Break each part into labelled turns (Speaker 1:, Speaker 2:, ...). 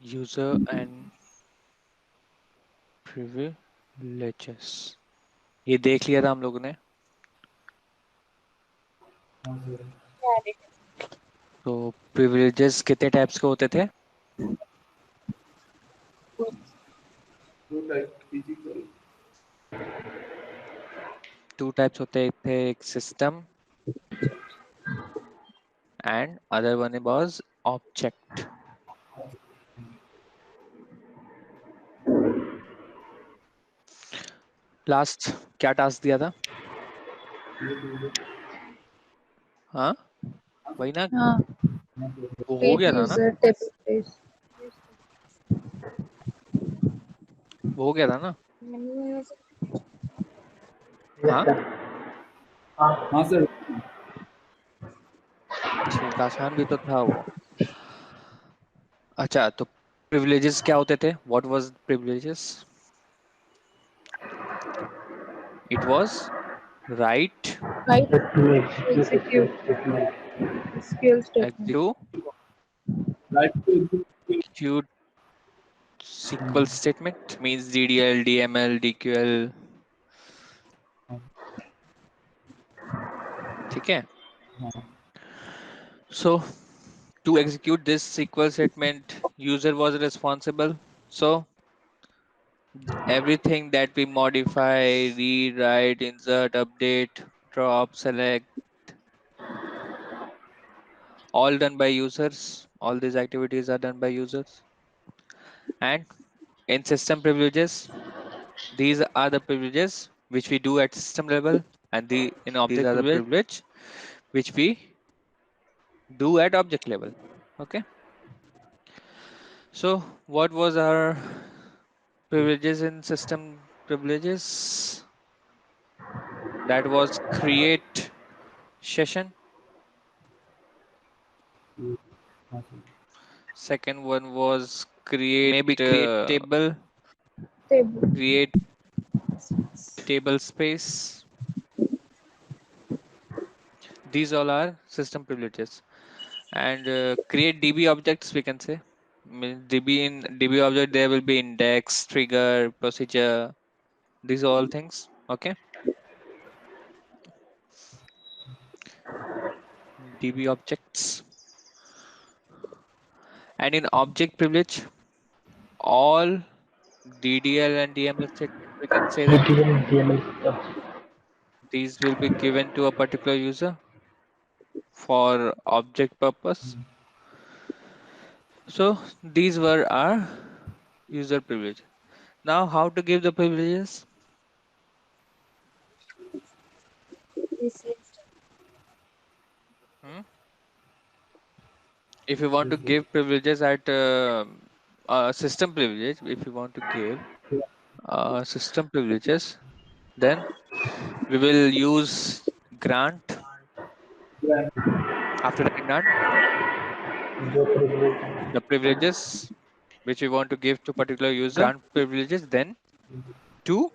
Speaker 1: user and privileges, ये देख लिया था हम लोगों ने। तो privileges कितने टाइप्स के होते थे? टू टाइप्स होते थे, एक system and other one was object. Last क्या टास्क दिया था? हाँ वही ना,
Speaker 2: हाँ,
Speaker 1: वो हो
Speaker 2: create
Speaker 1: गया था ना,
Speaker 2: user templates.
Speaker 1: वो हो गया था ना।
Speaker 2: Yes,
Speaker 1: हाँ
Speaker 3: sir. हाँ सर।
Speaker 1: ठीक, आसान भी तो था वो। अच्छा तो प्रिविलेजेस क्या होते थे? What was privileges? It was right
Speaker 2: right
Speaker 3: To
Speaker 2: to
Speaker 3: execute a
Speaker 2: execute
Speaker 3: statement.
Speaker 2: SQL statement.
Speaker 1: execute
Speaker 3: Right to execute.
Speaker 1: SQL statement means DDL, DML, DQL, ठीक है। So to execute this SQL statement, user was responsible. So everything that we modify, read, write, insert, update, drop, select, all done by users. All these activities are done by users. And in system privileges, these are the privileges which we do at system level, and the in
Speaker 4: These
Speaker 1: object
Speaker 4: are the
Speaker 1: privilege
Speaker 4: privilege.
Speaker 1: which we do at object level. Okay. So what was our privileges in system privileges? That was create session. Second one was create
Speaker 4: Maybe create
Speaker 1: table,
Speaker 2: Table.
Speaker 1: create table space. These all are system privileges. And create DB objects, we can say. DB, in DB object there will be index, trigger, procedure, these are all things. Okay. DB objects. And in object privilege, all DDL and DML statements, we can say that
Speaker 3: ATM, DML system.
Speaker 1: these will be given to a particular user for object purpose. So these were our user privilege. Now how to give the privileges? Hmm? If you want to give privileges at system privilege, if you want to give system privileges, then we will use grant. After the grant,
Speaker 3: जो privilege
Speaker 1: the privileges which we want to give to particular user, grant privileges, then to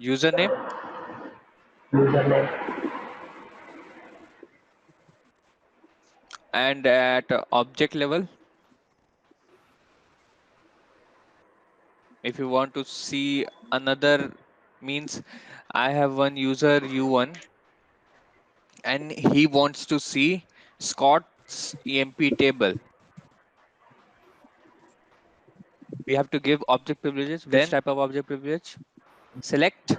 Speaker 1: username,
Speaker 3: username
Speaker 1: and at object level, if you want to see another, means I have one user U1 and he wants to see Scott's EMP table. We have to give object privileges. Which
Speaker 4: then
Speaker 1: type of object privilege? Select.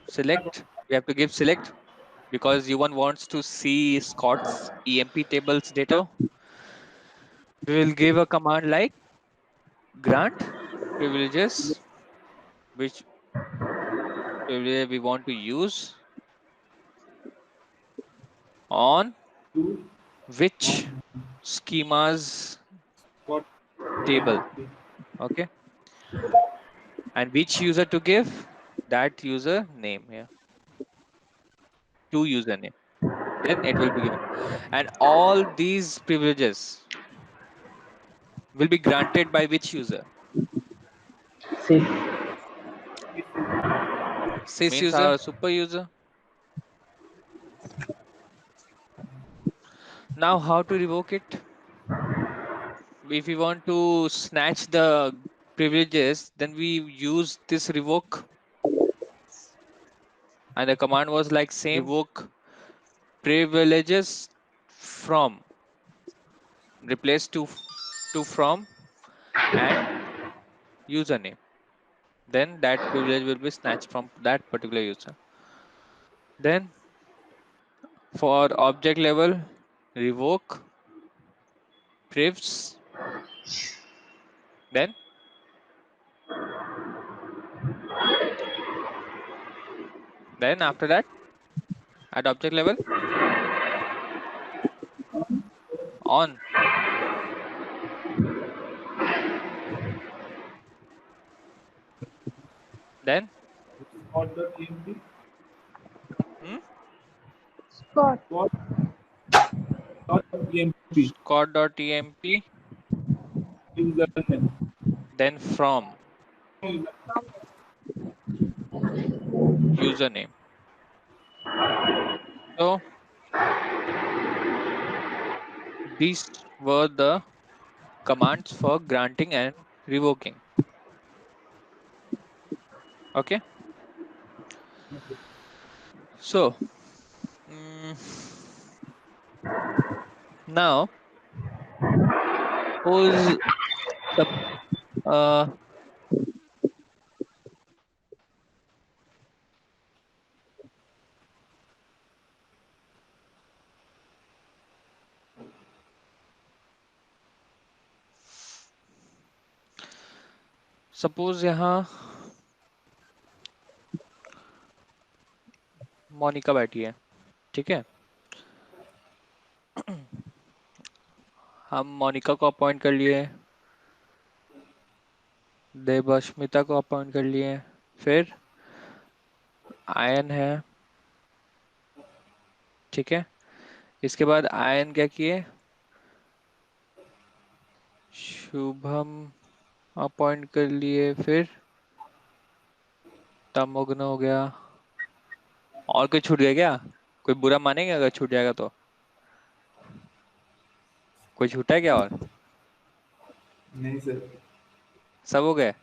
Speaker 1: Select. We have to give select because U1 wants to see Scott's EMP tables data. So we will give a command like grant privileges, which privilege we want to use on which schemas table. Okay. And which user to give? That user name here. To username. Then it will be given. And all these privileges will be granted by which user?
Speaker 3: sys
Speaker 4: sys
Speaker 1: Means
Speaker 4: user.
Speaker 1: our super user. Now, how to revoke it? If we want to snatch the privileges, then we use this revoke, and the command was like same, revoke privileges from, replace to from and username. Then that privilege will be snatched from that particular user. Then for object level, revoke privs. Then after that, at object level, on. Then
Speaker 3: Scott.emp.
Speaker 1: hmm,
Speaker 2: Scott.
Speaker 3: Scott.emp.
Speaker 1: scott.emp.
Speaker 3: Username.
Speaker 1: Then from username. So these were the commands for granting and revoking. Okay. So mm, now suppose sup- uh, suppose यहाँ मोनिका बैठी है, ठीक है। हम मोनिका को appoint कर लिए, देवस्मिता को अपॉइंट कर लिए, फिर आयन है, ठीक है। इसके बाद आयन क्या किए, शुभम अपॉइंट कर लिए, फिर तमोग्न हो गया। और कोई छूट गया क्या? कोई बुरा मानेगा अगर छूट जाएगा तो? कोई छूटा है क्या और?
Speaker 3: नहीं सर।
Speaker 1: सब हो गए?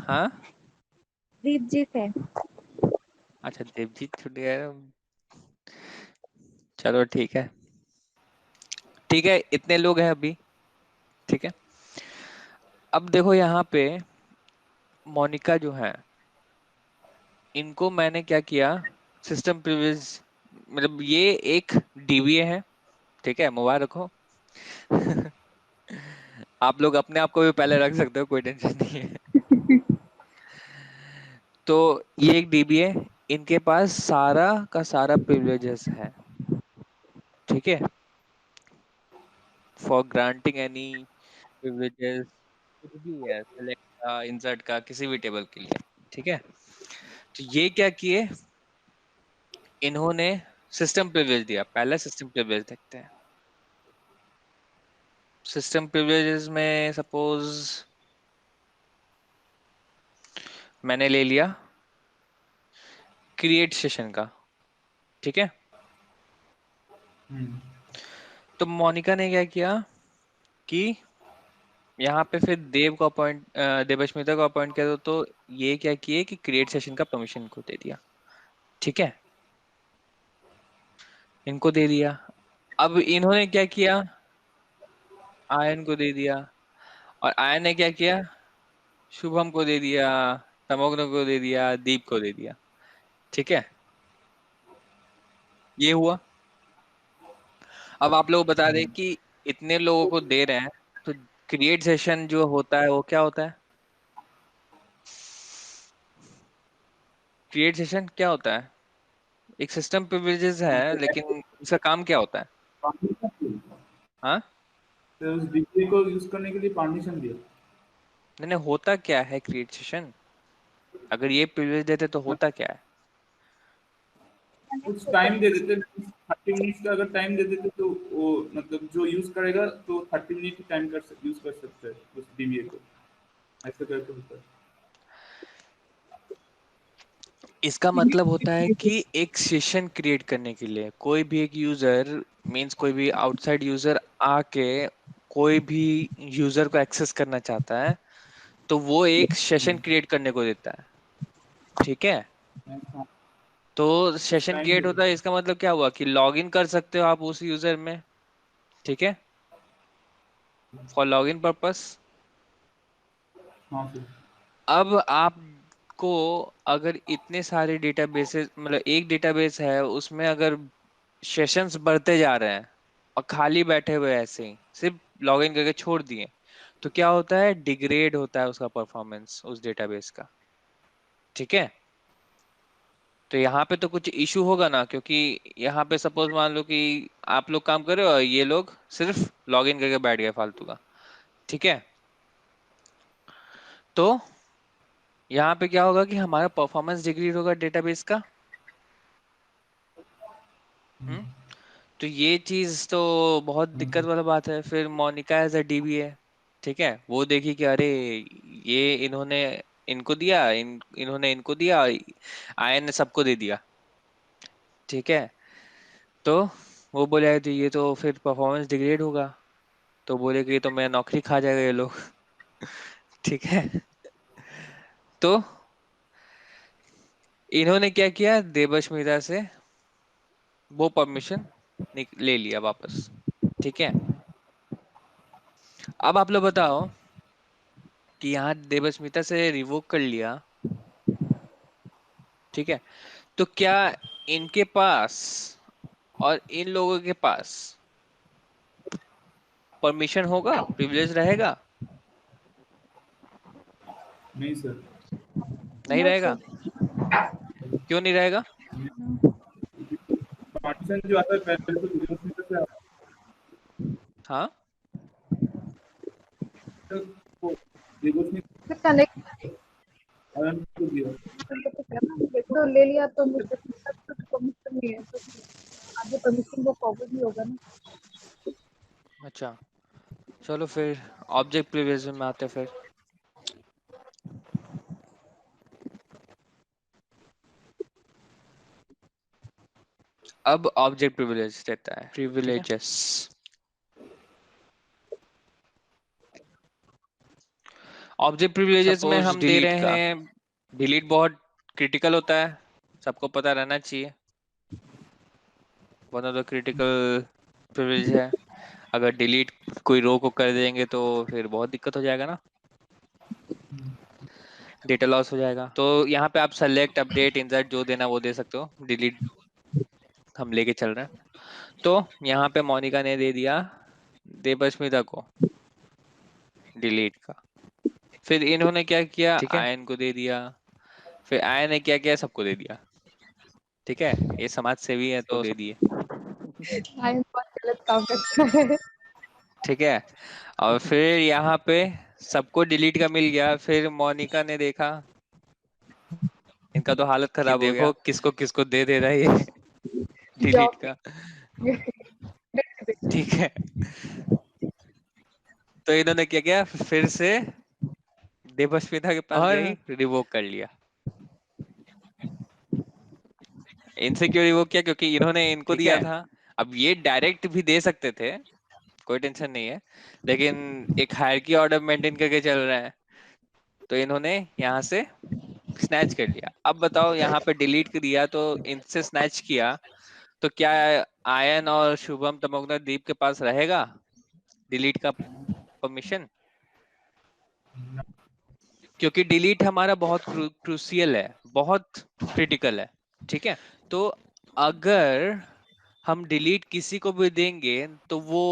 Speaker 1: हाँ,
Speaker 2: दीपजीत है।
Speaker 1: अच्छा देवजीत छूट गया। चलो ठीक है, ठीक है, इतने लोग हैं अभी, ठीक है। अब देखो यहाँ पे मोनिका जो है, इनको मैंने क्या किया, सिस्टम प्रिविलेज, मतलब ये एक डीबीए है, ठीक है, मोबाइल रखो। आप लोग अपने आप को भी पहले रख सकते हो, कोई टेंशन नहीं है। तो ये एक डीबीए, इनके पास सारा का सारा प्रिविलेजेस है, ठीक है, फॉर ग्रांटिंग एनी प्रिविलेजेस, कुछ भी है, सेलेक्ट का, इंसर्ट का, किसी भी टेबल के लिए, ठीक है। तो ये क्या किए, इन्होंने सिस्टम प्रिविलेज दिया। पहले सिस्टम प्रिविलेज देखते हैं। सिस्टम प्रिविलेजेस में सपोज मैंने ले लिया क्रिएट सेशन का, ठीक है। तो मोनिका ने क्या किया कि यहाँ पे फिर देव को अपॉइंट, देवस्मिता को अपॉइंट किया, तो ये क्या किए कि क्रिएट सेशन का परमिशन को दे दिया, ठीक है, इनको दे दिया। अब इन्होंने क्या किया, आयन को दे दिया, और आयन ने क्या किया, शुभम को दे दिया, तमोग्न को दे दिया, दीप को दे दिया, ठीक है। ये हुआ। अब आप लोग बता दें कि इतने लोगों को दे रहे हैं, तो क्रिएट सेशन जो होता है वो क्या होता है, क्रिएट सेशन क्या होता है, एक सिस्टम प्रिविलेजेस है, लेकिन इसका काम क्या होता है? हाँ,
Speaker 3: तो उस डिग्री को यूज करने के लिए परमिशन दिया।
Speaker 1: नहीं नहीं, होता क्या है क्रिएट सेशन? अगर ये प्रिविलेज देते तो होता क्या है?
Speaker 3: कुछ टाइम दे देते, 30 मिनट्स का अगर टाइम दे देते तो वो मतलब जो यूज करेगा तो 30 मिनट टाइम कर यूज कर सकता है उस डीबीए को, ऐसा करके होता है।
Speaker 1: इसका मतलब होता है कि एक सेशन क्रिएट करने के लिए कोई भी एक यूजर, मींस कोई भी आउटसाइड यूजर आके कोई भी यूजर को एक्सेस करना चाहता है, तो वो एक सेशन क्रिएट करने को देता है। ठीक है,
Speaker 3: हाँ,
Speaker 1: तो
Speaker 3: कुछ
Speaker 1: सेशन
Speaker 3: टाइम
Speaker 1: क्रिएट
Speaker 3: देते
Speaker 1: होता है,
Speaker 3: थे।
Speaker 1: इसका मतलब क्या हुआ कि लॉग इन कर सकते हो आप उस यूजर में। ठीक है, फॉर लॉग इन पर्पस।
Speaker 3: हाँ सर।
Speaker 1: अब आपको अगर इतने सारे डेटाबेसेस, मतलब एक डेटाबेस है उसमें अगर सेशंस बढ़ते जा रहे हैं और खाली बैठे हुए ऐसे ही सिर्फ लॉगिन करके छोड़ दिए, तो क्या होता है, डिग्रेड होता है उसका परफॉर्मेंस उस डेटाबेस का। ठीक है, तो यहाँ पे तो कुछ इशू होगा ना, क्योंकि यहाँ पे सपोज मान लो कि आप लोग काम कर रहे हो और ये लोग सिर्फ लॉगिन करके बैठ गए फालतू का। ठीक है, तो यहाँ पे क्या होगा कि हमारा परफॉर्मेंस डिग्रेड होगा डेटाबेस का। हम्म, तो ये चीज तो बहुत
Speaker 3: हाँ
Speaker 1: दिक्कत
Speaker 3: सर।
Speaker 1: वाला बात है। फिर मोनिका एज अ डीबी है, ठीक है, वो देखी कि अरे ये इन्होंने इनको दिया, इन्होंने इनको दिया, आयन ने सबको दे दिया। ठीक है, तो वो बोले तो ये तो फिर परफॉर्मेंस डिग्रेड होगा, तो बोले कि ये तो मेरा नौकरी खा जाएगा ये लोग। ठीक है, तो इन्होंने क्या किया, देवष्मिता से वो परमिशन ले लिया वापस। ठीक है, अब आप लोग बताओ कि यहाँ देवस्मिता से रिवोक कर लिया। ठीक है, तो क्या इनके पास और इन लोगों के पास परमिशन होगा, प्रिविलेज रहेगा?
Speaker 3: नहीं सर।
Speaker 1: नहीं
Speaker 2: नो
Speaker 1: रहेगा।
Speaker 2: सर।
Speaker 1: क्यों नहीं रहेगा?
Speaker 3: पार्टीशन जो आता है पहले तो यूनिवर्सिटी से
Speaker 1: हाँ,
Speaker 3: आता है, वो यूनिवर्सिटी
Speaker 2: फिर कनेक्ट
Speaker 3: आयन को दिया।
Speaker 2: तो करना तो ले लिया तो मुझे कुछ परमिशन नहीं है तो आगे परमिशन वो फॉरवर्ड ही होगा ना।
Speaker 1: अच्छा, चलो फिर ऑब्जेक्ट प्रिविलेज में आते हैं फिर। अब ऑब्जेक्ट प्रिविलेज देता है, प्रिविलेजेस। ऑब्जेक्ट प्रिविलेजेस में
Speaker 4: सपोज
Speaker 1: हम दे
Speaker 4: डिलीट
Speaker 1: रहे
Speaker 4: का।
Speaker 1: हैं, डिलीट बहुत क्रिटिकल होता है, सबको पता रहना चाहिए, one of the critical privilege है। अगर डिलीट कोई रो को कर देंगे तो फिर बहुत दिक्कत हो जाएगा ना, डेटा लॉस हो जाएगा। तो यहाँ पे आप सेलेक्ट, अपडेट, इंसर्ट जो देना वो दे सकते हो, डिलीट हम लेके चल रहे हैं। तो यहाँ पे मोनिका ने दे दिया देवस्मिता को डिलीट का, फिर इन्होंने क्या किया,
Speaker 4: ठीक है।
Speaker 1: आयन को दे दिया, फिर आयन ने क्या किया, सबको दे दिया। ठीक है, ये समाज सेवी है तो
Speaker 4: तो
Speaker 1: दे दिए।
Speaker 2: टाइम बहुत गलत काम करता है।
Speaker 1: ठीक है, और फिर यहाँ पे सबको डिलीट का मिल गया, फिर मोनिका ने देखा इनका तो हालत
Speaker 4: कि
Speaker 1: खराब हो
Speaker 4: देखो
Speaker 1: गया, किसको किसको दे रहा है ये डिलीट
Speaker 2: जॉब
Speaker 1: का। ठीक है, तो इन्होंने क्या किया, फिर से देवस्मिता के पास
Speaker 4: और
Speaker 1: गई, रिवोक कर लिया। इनसे क्यों रिवोक किया, क्योंकि इन्होंने इनको
Speaker 4: ठीक
Speaker 1: दिया
Speaker 4: है।
Speaker 1: था। अब ये डायरेक्ट भी दे सकते थे, कोई टेंशन नहीं है, लेकिन एक हायरार्की ऑर्डर मेंटेन करके चल रहा है, तो इन्होंने यहाँ से स्नैच कर लिया। अब बताओ, यहाँ पे डिलीट कर दिया तो इनसे स्नैच किया, तो क्या आयन और शुभम तमोगना दीप के पास रहेगा डिलीट का परमिशन? क्योंकि डिलीट हमारा बहुत क्रूसियल है, बहुत क्रिटिकल है। ठीक है, तो अगर हम डिलीट किसी को भी देंगे तो वो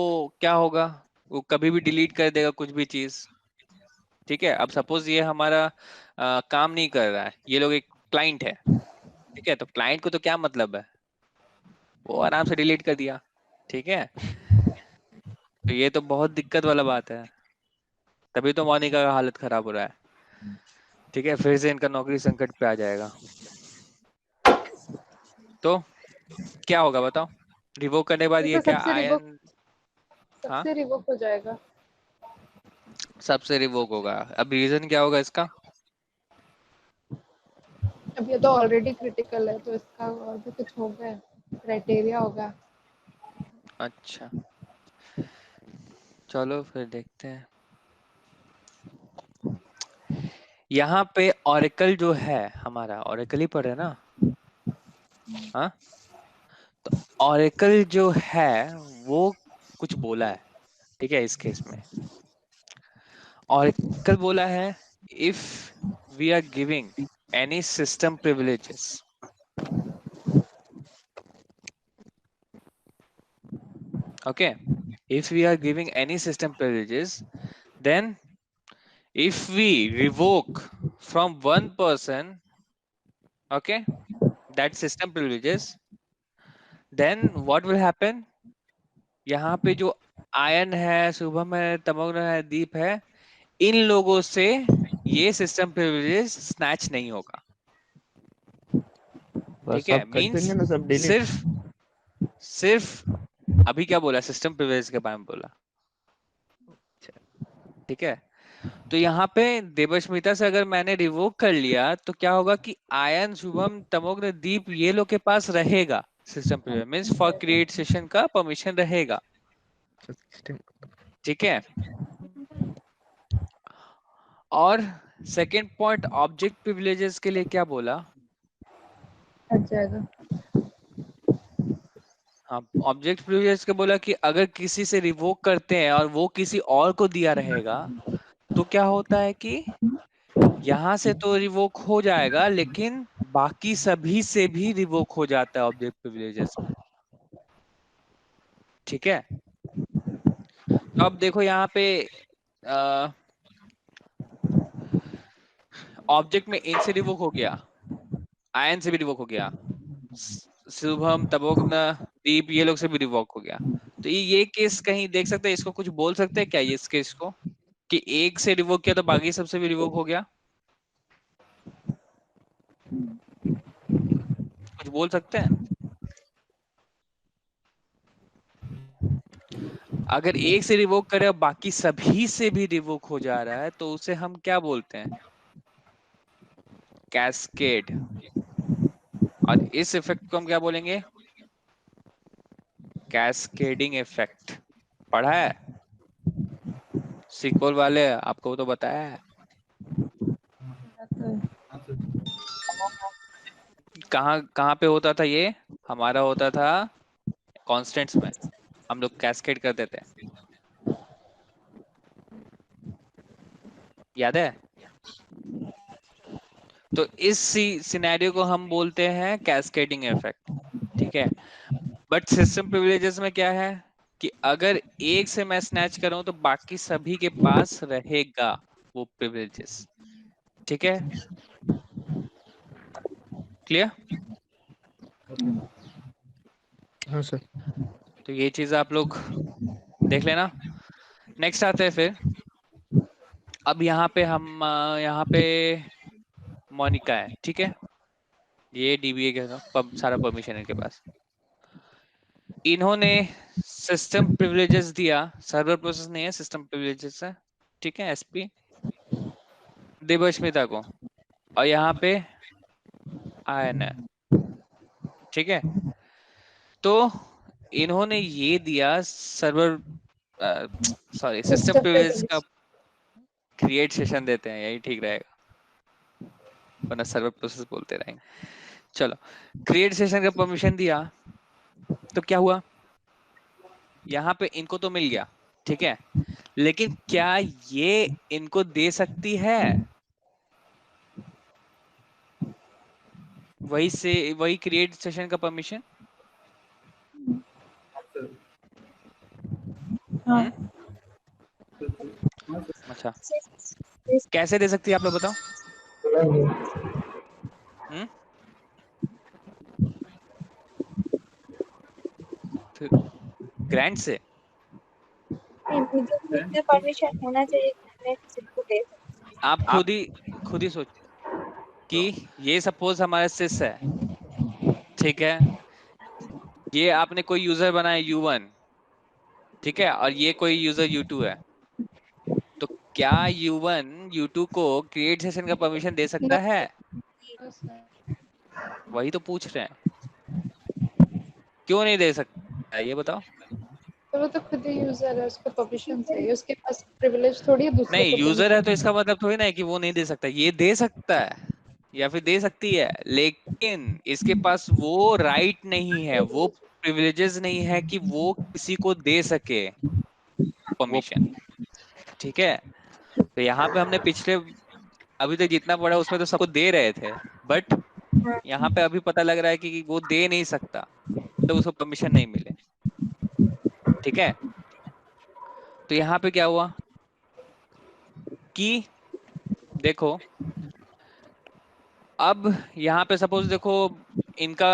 Speaker 1: क्या होगा, वो कभी भी डिलीट कर देगा कुछ भी चीज। ठीक है, अब सपोज ये हमारा काम नहीं कर रहा है, ये लोग एक क्लाइंट है। ठीक है, तो क्लाइंट को तो क्या मतलब है, वो आराम से डिलीट कर दिया। ठीक है, तो ये तो बहुत दिक्कत वाला बात है, तभी तो मोनिका का हालत खराब हो रहा है। ठीक है, फिर से इनका नौकरी संकट पे आ जाएगा। तो क्या होगा बताओ, रिवोक करने के बाद
Speaker 2: ये
Speaker 1: ये
Speaker 2: तो
Speaker 1: क्या, आयन? हाँ,
Speaker 2: सबसे रिवोक हो जाएगा।
Speaker 1: सबसे रिवोक होगा। अब रीजन क्या होगा इसका?
Speaker 2: अब ये तो ऑलरेडी क्रिटिकल है, तो इसका और भी कुछ होगा, क्राइटेरिया होगा।
Speaker 1: अच्छा, चलो फिर देखते हैं। यहाँ पे ऑरेकल जो है हमारा, ऑरेकल ही पढ़े ना? हाँ, तो ऑरेकल जो है वो कुछ बोला है, ठीक है। इस केस में ऑरेकल बोला है, if we are giving any system privileges, okay, if we are giving any system privileges, then if we revoke from one person, okay, that system privileges, then what will happen? यहाँ पे जो ion है, शुभम है, तमोग्न है, दीप है, इन लोगों से ये सिस्टम प्रिविलेज स्नैच नहीं होगा,
Speaker 4: बस
Speaker 1: ठीक है।
Speaker 4: सब कर देंगे
Speaker 1: मींस
Speaker 4: ना, सब डिलीट।
Speaker 1: सिर्फ सिर्फ अभी क्या बोला, सिस्टम प्रिविलेज के बारे में बोला, ठीक है। तो यहाँ पे देवस्मिता से अगर मैंने रिवोक कर लिया तो क्या होगा कि आयन, शुभम, तमोग्न, दीप ये लोग के पास रहेगा system privilege, means for create session का परमिशन रहेगा, ठीक है। और सेकंड पॉइंट ऑब्जेक्ट प्रिविलेजेस के लिए क्या बोला?
Speaker 2: हट जाएगा।
Speaker 1: हाँ, ऑब्जेक्ट प्रिविलेज के बोला कि अगर किसी से रिवोक करते हैं और वो किसी और को दिया रहेगा, तो क्या होता है कि यहां से तो रिवोक हो जाएगा, लेकिन बाकी सभी से भी रिवोक हो जाता है ऑब्जेक्ट प्रिविलेजेस में, ठीक है। तो अब देखो यहाँ पे ऑब्जेक्ट में इन से रिवोक हो गया, आयन से भी रिवोक हो गया, शुभम, तमोग्न, दीप ये लोग से भी रिवोक हो गया। तो ये केस कहीं देख सकते हैं, इसको कुछ बोल सकते हैं क्या ये इस केस को, कि एक से रिवोक किया तो बाकी सबसे भी रिवोक हो गया? कुछ बोल सकते हैं? अगर एक से रिवोक करे और बाकी सभी से भी रिवोक हो जा रहा है तो उसे हम क्या बोलते हैं? कैस्केड। और इस इफेक्ट को हम क्या बोलेंगे? Cascading effect. पढ़ा है सीक्वल वाले, आपको तो बताया है।
Speaker 3: हाँ सर।
Speaker 1: कहाँ कहाँ पे होता था ये? हमारा होता था कॉन्स्टेंट्स में, हम लोग कैस्केड करते थे, याद है? तो इस सिनेरियो को हम बोलते हैं कैस्केडिंग इफेक्ट, ठीक है। बट सिस्टम प्रिविलेजेस में क्या है कि अगर एक से मैं स्नैच करूं तो बाकी सभी के पास रहेगा वो प्रिविलेजेस, ठीक है। क्लियर?
Speaker 4: हाँ सर।
Speaker 1: तो ये चीज आप लोग देख लेना। नेक्स्ट आते हैं फिर। अब यहाँ पे हम यहाँ पे मोनिका है, ठीक है। ये डीबीए का सारा परमिशन है इनके पास। इन्होंने सिस्टम प्रिविलेजेस दिया, सर्वर प्रोसेस नहीं है, सिस्टम प्रिविलेजेस है, ठीक है, एसपी देवस्मिता को, और यहाँ पे आयन है, ठीक है। तो इन्होंने ये दिया server, sorry, system
Speaker 2: system
Speaker 1: privilege का
Speaker 2: प्रिविलेज।
Speaker 1: क्रिएट सेशन देते हैं, यही ठीक रहेगा, वरना सर्वर प्रोसेस बोलते रहेंगे। चलो, क्रिएट सेशन का परमिशन दिया तो क्या हुआ, यहाँ पे इनको तो मिल गया, ठीक है, लेकिन क्या ये इनको दे सकती है वही से वही क्रिएट सेशन का परमिशन?
Speaker 3: हाँ सर।
Speaker 2: हाँ।
Speaker 1: हम्म,
Speaker 3: हाँ सर।
Speaker 1: अच्छा, कैसे दे सकती है आप लोग बताओ? हम्म, ग्रैंड से?
Speaker 5: मुझे परमिशन होना चाहिए कि मैं किसी को दे सकती
Speaker 1: आप खुद ही सोच कि ये सपोज हमारा सिस है, ठीक है, ये आपने कोई यूजर बनाया U1, ठीक है, और ये कोई यूजर U2 है, तो क्या U1 U2 को क्रिएट सेशन का परमिशन दे सकता है?
Speaker 5: हूँ।
Speaker 1: वही तो पूछ रहे हैं, क्यों नहीं दे सकता ये बताओ।
Speaker 2: तो वो तो खुद ही यूजर है, उसको परमिशन चाहिए, उसके पास प्रिविलेज थोड़ी है दूसरे
Speaker 1: नहीं,
Speaker 2: को
Speaker 1: यूजर है तो
Speaker 2: परमिशन।
Speaker 1: इसका मतलब थोड़ी ना है कि वो नहीं दे सकता, ये दे सकता है या फिर दे सकती है, लेकिन इसके पास वो राइट नहीं है, वो प्रिविलेजेस नहीं है कि वो किसी को दे सके परमिशन। ठीक है, तो यहाँ पे हमने पिछले अभी तक जितना पढ़ा उसमें तो सबको दे रहे थे, बट यहाँ पे अभी पता लग रहा है कि वो दे नहीं सकता, तो उसको परमिशन नहीं मिले। ठीक है, तो यहाँ पे क्या हुआ कि देखो, अब यहाँ पे सपोज देखो इनका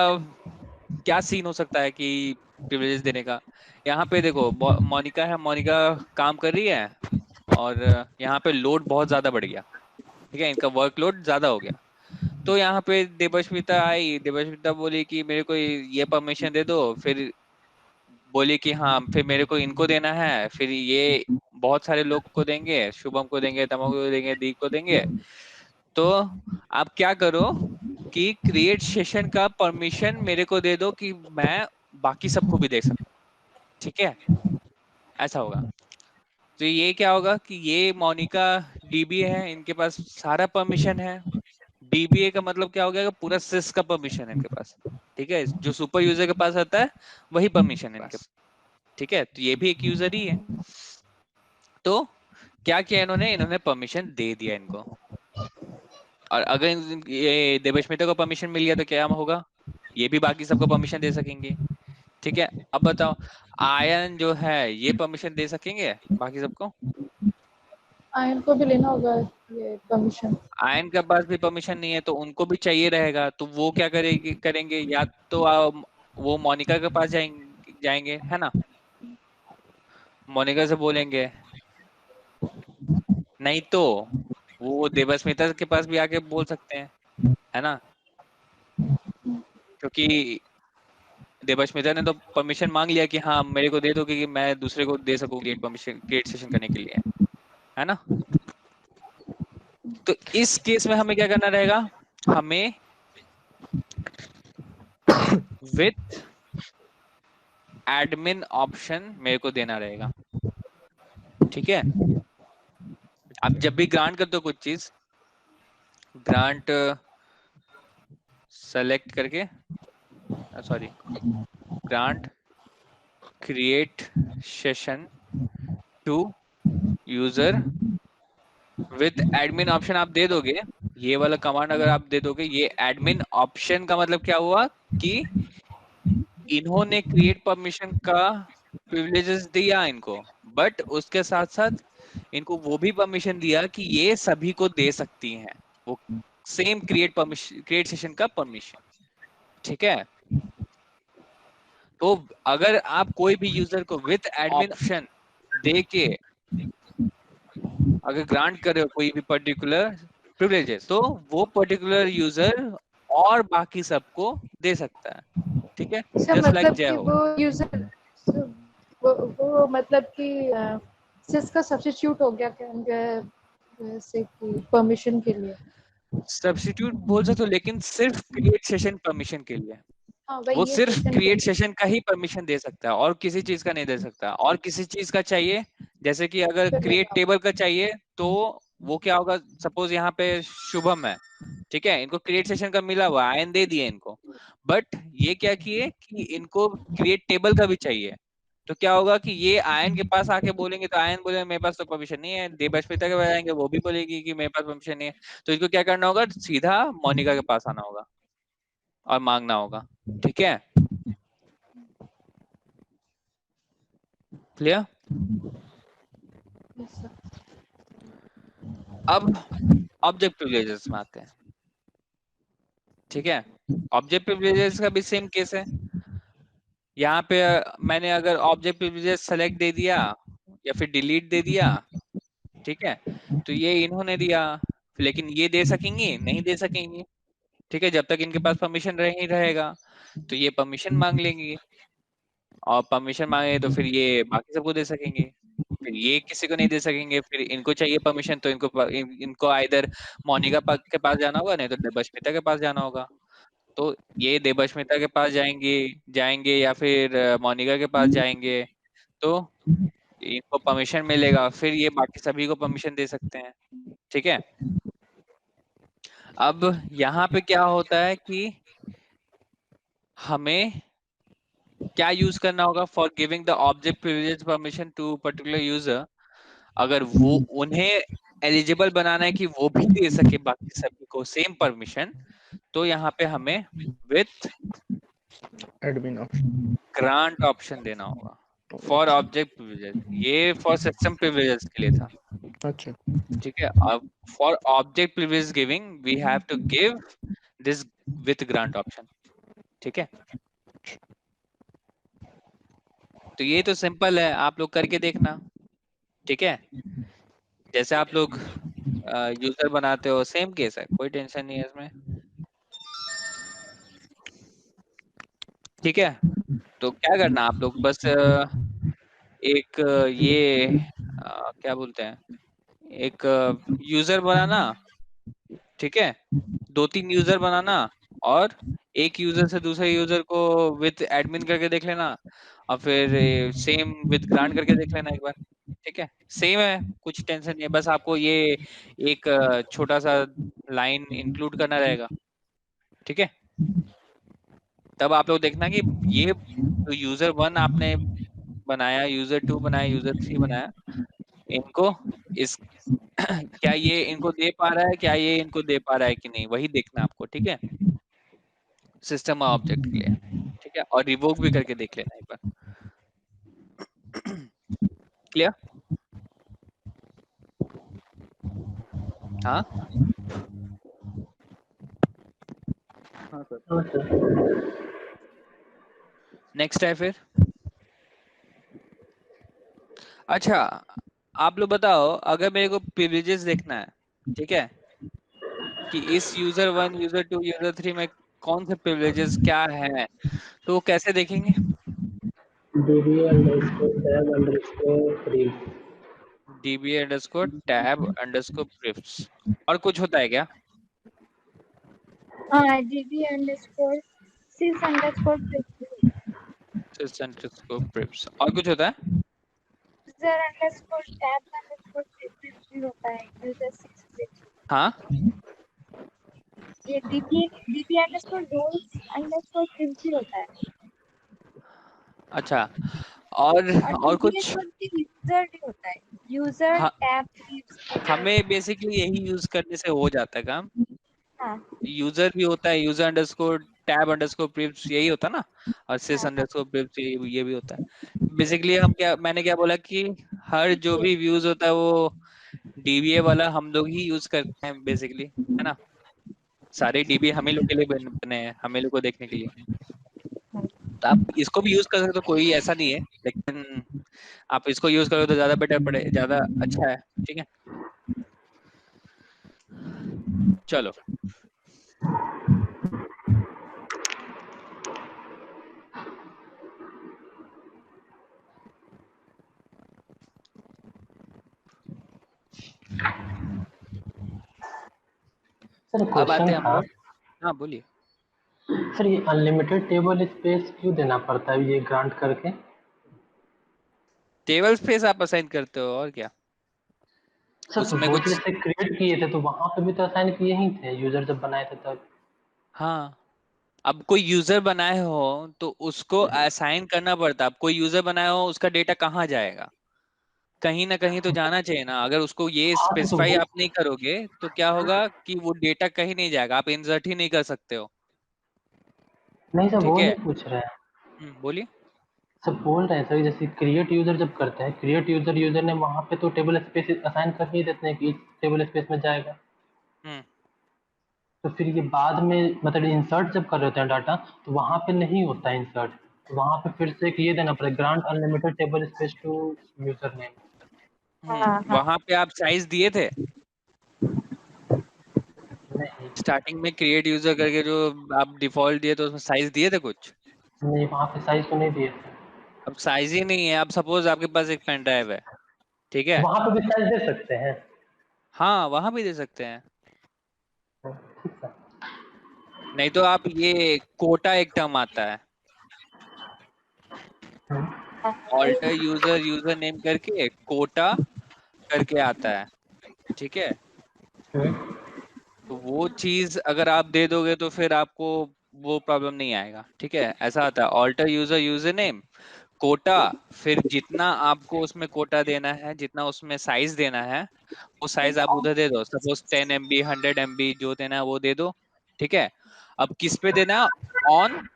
Speaker 1: क्या सीन हो सकता है कि प्रिविलेज देने का। यहाँ पे देखो मोनिका है, मोनिका काम कर रही है और यहाँ पे लोड बहुत ज्यादा बढ़ गया। ठीक है, इनका वर्कलोड ज्यादा हो गया। तो यहाँ पे देवस्मिता आई, देवस्मिता बोली कि मेरे को ये परमिशन दे दो, फिर बोली कि हाँ फिर मेरे को इनको देना है, फिर ये बहुत सारे लोग को देंगे, शुभम को देंगे, तमो को देंगे, दी को देंगे। तो आप क्या करो कि क्रिएट सेशन का परमिशन मेरे को दे दो कि मैं बाकी सबको भी दे सकूं। ठीक है, ऐसा होगा। तो ये क्या होगा कि ये मोनिका डीबीए है, इनके पास सारा परमिशन है। डीबीए का मतलब क्या हो गया, पूरा सिस का परमिशन है इनके पास। ठीक है, जो सुपर यूजर के पास आता है वही परमिशन है इनके पास। ठीक है, तो ये भी एक यूजर ही है। तो क्या किया इन्होंने, इन्होंने परमिशन दे दिया इनको। और अगर ये देवस्मिता को परमिशन मिल गया तो क्या होगा, ये भी बाकी सबको परमिशन दे सकेंगे। ठीक है, अब बताओ आयन जो है ये परमिशन दे सकेंगे बाकी सबको।
Speaker 2: आयन को भी लेना होगा ये परमिशन।
Speaker 1: आयन के पास भी परमिशन नहीं है, तो उनको भी चाहिए रहेगा, तो वो क्या करेंगे, या तो वो मोनिका के पास जाएंगे जाएंगे, है ना, मोनिका से बोलेंगे, नहीं तो वो देवस्मिता के पास भी आके बोल सकते हैं, है ना, क्योंकि देवस्मिता ने तो परमिशन मांग लिया कि हाँ मेरे को दे दो कि मैं दूसरे को दे सकूं क्रिएट परमिशन, क्रिएट सेशन करने के लिए, है ना। तो इस केस में हमें क्या करना रहेगा, हमें विथ एडमिन ऑप्शन मेरे को देना रहेगा। ठीक है, आप जब भी ग्रांट करते हो कुछ चीज, ग्रांट सेलेक्ट करके, sorry, grant create session to user with admin option आप दे दोगे, ये वाला कमांड अगर आप दे दोगे, ये एडमिन ऑप्शन का मतलब क्या हुआ कि इन्होंने क्रिएट परमिशन का प्रिविलेजेस दिया इनको, बट उसके साथ साथ इनको वो भी परमिशन दिया कि ये सभी को दे सकती हैं वो same create permission, create session का परमिशन। ठीक है, तो अगर आप कोई भी यूजर को विद एडमिन ऑप्शन दे के अगर ग्रांट कर रहे हो कोई भी पर्टिकुलर प्रिविलेजेस, तो वो पर्टिकुलर यूजर और बाकी सबको दे सकता है। ठीक है,
Speaker 2: अच्छा,
Speaker 1: जस्ट लाइक
Speaker 2: मतलब
Speaker 1: जय
Speaker 2: कि
Speaker 1: हो।
Speaker 2: वो यूजर वो मतलब कि सिस का सब्स्टिट्यूट हो गया क्या जैसे कि परमिशन के लिए।
Speaker 1: सब्स्टिट्यूट बोल सकते हो, लेकिन सिर्फ क्रिएट सेशन परमिशन के लिए।
Speaker 2: हाँ
Speaker 1: वो
Speaker 2: वही ये
Speaker 1: सिर्फ
Speaker 2: सेशन के
Speaker 1: क्रिएट
Speaker 2: लिए।
Speaker 1: सेशन का ही परमिशन दे सकता है और किसी चीज का नहीं दे सकता। और किसी चीज का चाहिए, जैसे कि अगर
Speaker 2: फिर
Speaker 1: क्रिएट
Speaker 2: लेगा।
Speaker 1: टेबल का चाहिए, तो वो क्या होगा, सपोज यहाँ पे शुभम है, ठीक है, इनको क्रिएट सेशन का मिला हुआ, आयन दे दिए इनको, बट ये क्या किए कि इनको क्रिएट टेबल का भी चाहिए। तो क्या होगा कि ये आयन के पास आके बोलेंगे, तो आयन बोलेगा मेरे पास तो परमिशन नहीं है, देवस्मिता के पास आएंगे, वो भी बोलेगी कि मेरे पास परमिशन नहीं है। तो इसको क्या करना होगा, सीधा मोनिका के पास आना होगा और मांगना होगा। ठीक है, क्लियर।
Speaker 2: Yes, sir.
Speaker 1: अब ऑब्जेक्ट प्रिविलेजेस में आते हैं। ठीक है, ऑब्जेक्ट प्रिविलेजेस का भी सेम केस है। यहाँ पे मैंने अगर ऑब्जेक्ट प्रिविलेजेस सेलेक्ट दे दिया या फिर डिलीट दे दिया, ठीक है, तो ये इन्होंने दिया, लेकिन ये दे सकेंगी नहीं दे सकेंगी। ठीक है, जब तक इनके पास परमिशन रह ही रहेगा, तो ये परमिशन मांग लेंगी, और परमिशन मांगे तो फिर ये बाकी सबको दे सकेंगे, फिर ये किसी को नहीं दे सकेंगे, फिर इनको चाहिए परमिशन, तो इनको आइदर मोनिका के पास जाना होगा, नहीं तो देवस्मिता के पास जाना होगा। तो ये देबस्मिता के पास जाएंगे या फिर मोनिका के पास जाएंगे, तो इनको परमिशन मिलेगा, फिर ये बाकी सभी को परमिशन दे सकते हैं। ठीक है। अब यहाँ पे क्या होता है कि हमें क्या यूज करना होगा for giving the object privilege permission to particular user. अगर वो उन्हें एलिजिबल बनाना है कि वो भी दे सके बाकी सभी को सेम परमिशन, तो यहाँ पे हमें with
Speaker 4: admin option.
Speaker 1: Grant option देना होगा फॉर ऑब्जेक्ट प्रिविलेज। ये फॉर सिस्टम प्रिविलेज के लिए था।
Speaker 4: अच्छा।
Speaker 1: ठीक है। अब for object privilege giving we have to give this with grant option. ठीक है। तो ये तो सिंपल है, आप लोग करके देखना। ठीक है। जैसे आप लोग यूजर बनाते हो सेम केस है, कोई टेंशन नहीं है इसमें। ठीक है। तो क्या करना आप लोग बस एक ये क्या बोलते हैं, एक यूजर बनाना। ठीक है। 2-3 यूजर बनाना और एक यूजर से दूसरे यूजर को विद एडमिन करके देख लेना, और फिर सेम विद ग्रांट करके देख लेना एक बार। ठीक है। सेम है, कुछ टेंशन नहीं है, बस आपको ये एक छोटा सा लाइन इंक्लूड करना रहेगा। ठीक है। तब आप लोग देखना कि ये जो यूजर 1 आपने बनाया, यूजर 2 बनाया, यूजर 3 बनाया, इनको इस क्या ये इनको दे पा रहा है, क्या ये इनको दे पा रहा है कि नहीं, वही देखना आपको। ठीक है। सिस्टम ऑब्जेक्ट के लिए। ठीक है। और रिवोक भी करके देख लेना एक बार। क्लियर? हाँ। हाँ सर।
Speaker 6: हाँ सर।
Speaker 1: नेक्स्ट है फिर। अच्छा, आप लोग बताओ, अगर मेरे को प्रिविलेजेस देखना है, ठीक है, कि इस यूजर 1, यूजर 2, यूजर 3 में कौन से प्रिविलेजेस क्या है, तो वो कैसे देखेंगे?
Speaker 6: DB_tab_read।
Speaker 1: db_tab_prefs। और कुछ होता है क्या?
Speaker 5: हाँ, DB_sys_prefs
Speaker 1: sys_prefs और कुछ होता है?
Speaker 5: user_tab_prefs भी होता है, user 6
Speaker 1: हाँ।
Speaker 5: ये DB_roles_prefs भी होता है।
Speaker 1: अच्छा। और
Speaker 5: और
Speaker 1: और कुछ?
Speaker 5: यूजर भी होता है, यूजर
Speaker 1: हाँ,
Speaker 5: टैब prefs।
Speaker 1: हमें बेसिकली यही यूज करने से हो जाता है काम।
Speaker 5: हाँ
Speaker 1: यूजर भी होता है, यूजर अंडरस्कोर टैब अंडरस्कोर प्रिव्स, यही होता है ना, और सिस
Speaker 5: हाँ हाँ,
Speaker 1: अंडरस्कोर प्रिव्स, ये भी होता है। बेसिकली हम क्या, मैंने क्या बोला कि हर जो भी व्यूज होता है वो डीबीए वाला हम लोग ही यूज करते हैं बेसिकली, है ना। सारे डीबी हम ही लोग के लिए बने हैं, हम ही लोग को देखने के लिए। तो आप इसको भी यूज कर सकते हो, कोई ऐसा नहीं है, लेकिन आप इसको यूज करो तो ज्यादा बेटर पड़े, ज्यादा अच्छा है। ठीक है। चलो।
Speaker 6: सर
Speaker 1: अब आते
Speaker 6: क्वेश्चन
Speaker 1: हैं हम
Speaker 6: था।
Speaker 1: लोग। हाँ बोलिए।
Speaker 6: सर ये अनलिमिटेड टेबल स्पेस क्यों देना पड़ता है ये ग्रांट करके?
Speaker 1: टेबल स्पेस आप असाइन करते हो और क्या।
Speaker 6: सर तो
Speaker 1: उसमें
Speaker 6: वो तो
Speaker 1: कुछ,
Speaker 6: जैसे क्रिएट किए थे तो वहां पे भी तो असाइन किए ही थे, यूजर जब बनाए थे तब।
Speaker 1: हाँ, अब कोई यूजर बनाए हो तो उसको असाइन करना पड़ता है। अब कोई यूजर बनाए हो, उसका डेटा कहाँ जाएगा, कहीं ना कहीं तो जाना चाहिए ना। अगर उसको ये
Speaker 6: हाँ तो
Speaker 1: स्पेसिफाई
Speaker 6: वो
Speaker 1: आप नहीं करोगे तो क्या होगा कि वो डेटा कहीं नहीं जाएगा, आप इंसर्ट ही नहीं कर सकते हो।
Speaker 6: नहीं सर,
Speaker 1: ठीक
Speaker 6: वो
Speaker 1: है।
Speaker 6: नहीं पूछ रहे हैं।
Speaker 1: बोलिए।
Speaker 6: सब बोल रहे हैं सर, जैसे क्रिएट यूजर जब करते हैं, क्रिएट यूजर यूजर ने वहां पे तो टेबल स्पेस असाइन कर ही देते हैं कि इस टेबल स्पेस में जाएगा।
Speaker 1: हम्म
Speaker 6: तो फिर ये बाद में मतलब इंसर्ट जब कर रहे होते हैं डाटा, तो वहां पे नहीं होता है इंसर्ट। तो वहां पे फिर से एक ये देना पड़ेगा, grant unlimited table space to user name.
Speaker 5: हाँ हाँ।
Speaker 1: वहां पे आप साइज दिए थे
Speaker 6: नहीं
Speaker 1: स्टार्टिंग में, क्रिएट यूजर करके जो आप डिफॉल्ट दिए थे उसमें साइज दिए थे कुछ?
Speaker 6: नहीं, वहां पे साइज तो नहीं दिए थे।
Speaker 1: अब साइज ही नहीं है। अब सपोज आपके पास एक पेन ड्राइव है, ठीक है,
Speaker 6: वहां पे भी साइज दे सकते हैं।
Speaker 1: हाँ वहां भी दे सकते हैं।
Speaker 6: ठीक है।
Speaker 1: नहीं तो आप ये कोटा एक टर्म आता है, ऑल्टर यूजर यूजर नेम करके कोटा करके आता है, ठीक है। तो वो चीज अगर आप दे दोगे तो फिर आपको वो प्रॉब्लम नहीं आएगा, ठीक है। ऐसा आता है alter user user name quota, फिर जितना आपको उसमें कोटा देना है, जितना उसमें साइज देना है, वो साइज आप उधर दे दो। सपोज 10 MB 100 MB जो देना है वो दे दो, ठीक है। अब किस पे देना है, ऑन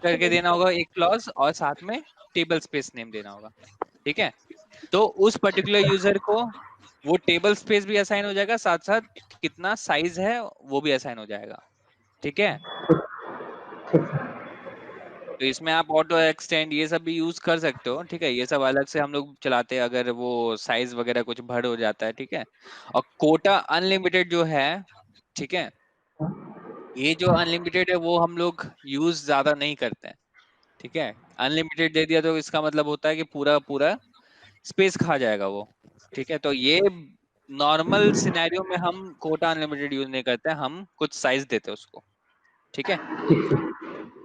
Speaker 1: करके देना होगा एक क्लॉज, और साथ में टेबल स्पेस नेम देना होगा, ठीक है। तो उस पर्टिकुलर यूजर को वो टेबल स्पेस भी असाइन हो जाएगा, साथ साथ कितना साइज है वो भी असाइन हो जाएगा, ठीक है। तो इसमें आप ऑटो एक्सटेंड ये सब भी यूज कर सकते हो, ठीक है। ये सब अलग से हम लोग चलाते हैं अगर वो साइज वगैरह कुछ भर हो जाता है, ठीक है। और कोटा अनलिमिटेड जो है, ठीक है, ये जो अनलिमिटेड है वो हम लोग यूज ज्यादा नहीं करते हैं, ठीक है। अनलिमिटेड दे दिया तो इसका मतलब होता है कि पूरा पूरा स्पेस खा जाएगा वो, ठीक है। तो ये नॉर्मल सिनेरियो में हम कोटा अनलिमिटेड यूज नहीं करते हैं, हम कुछ साइज देते हैं उसको, ठीक है।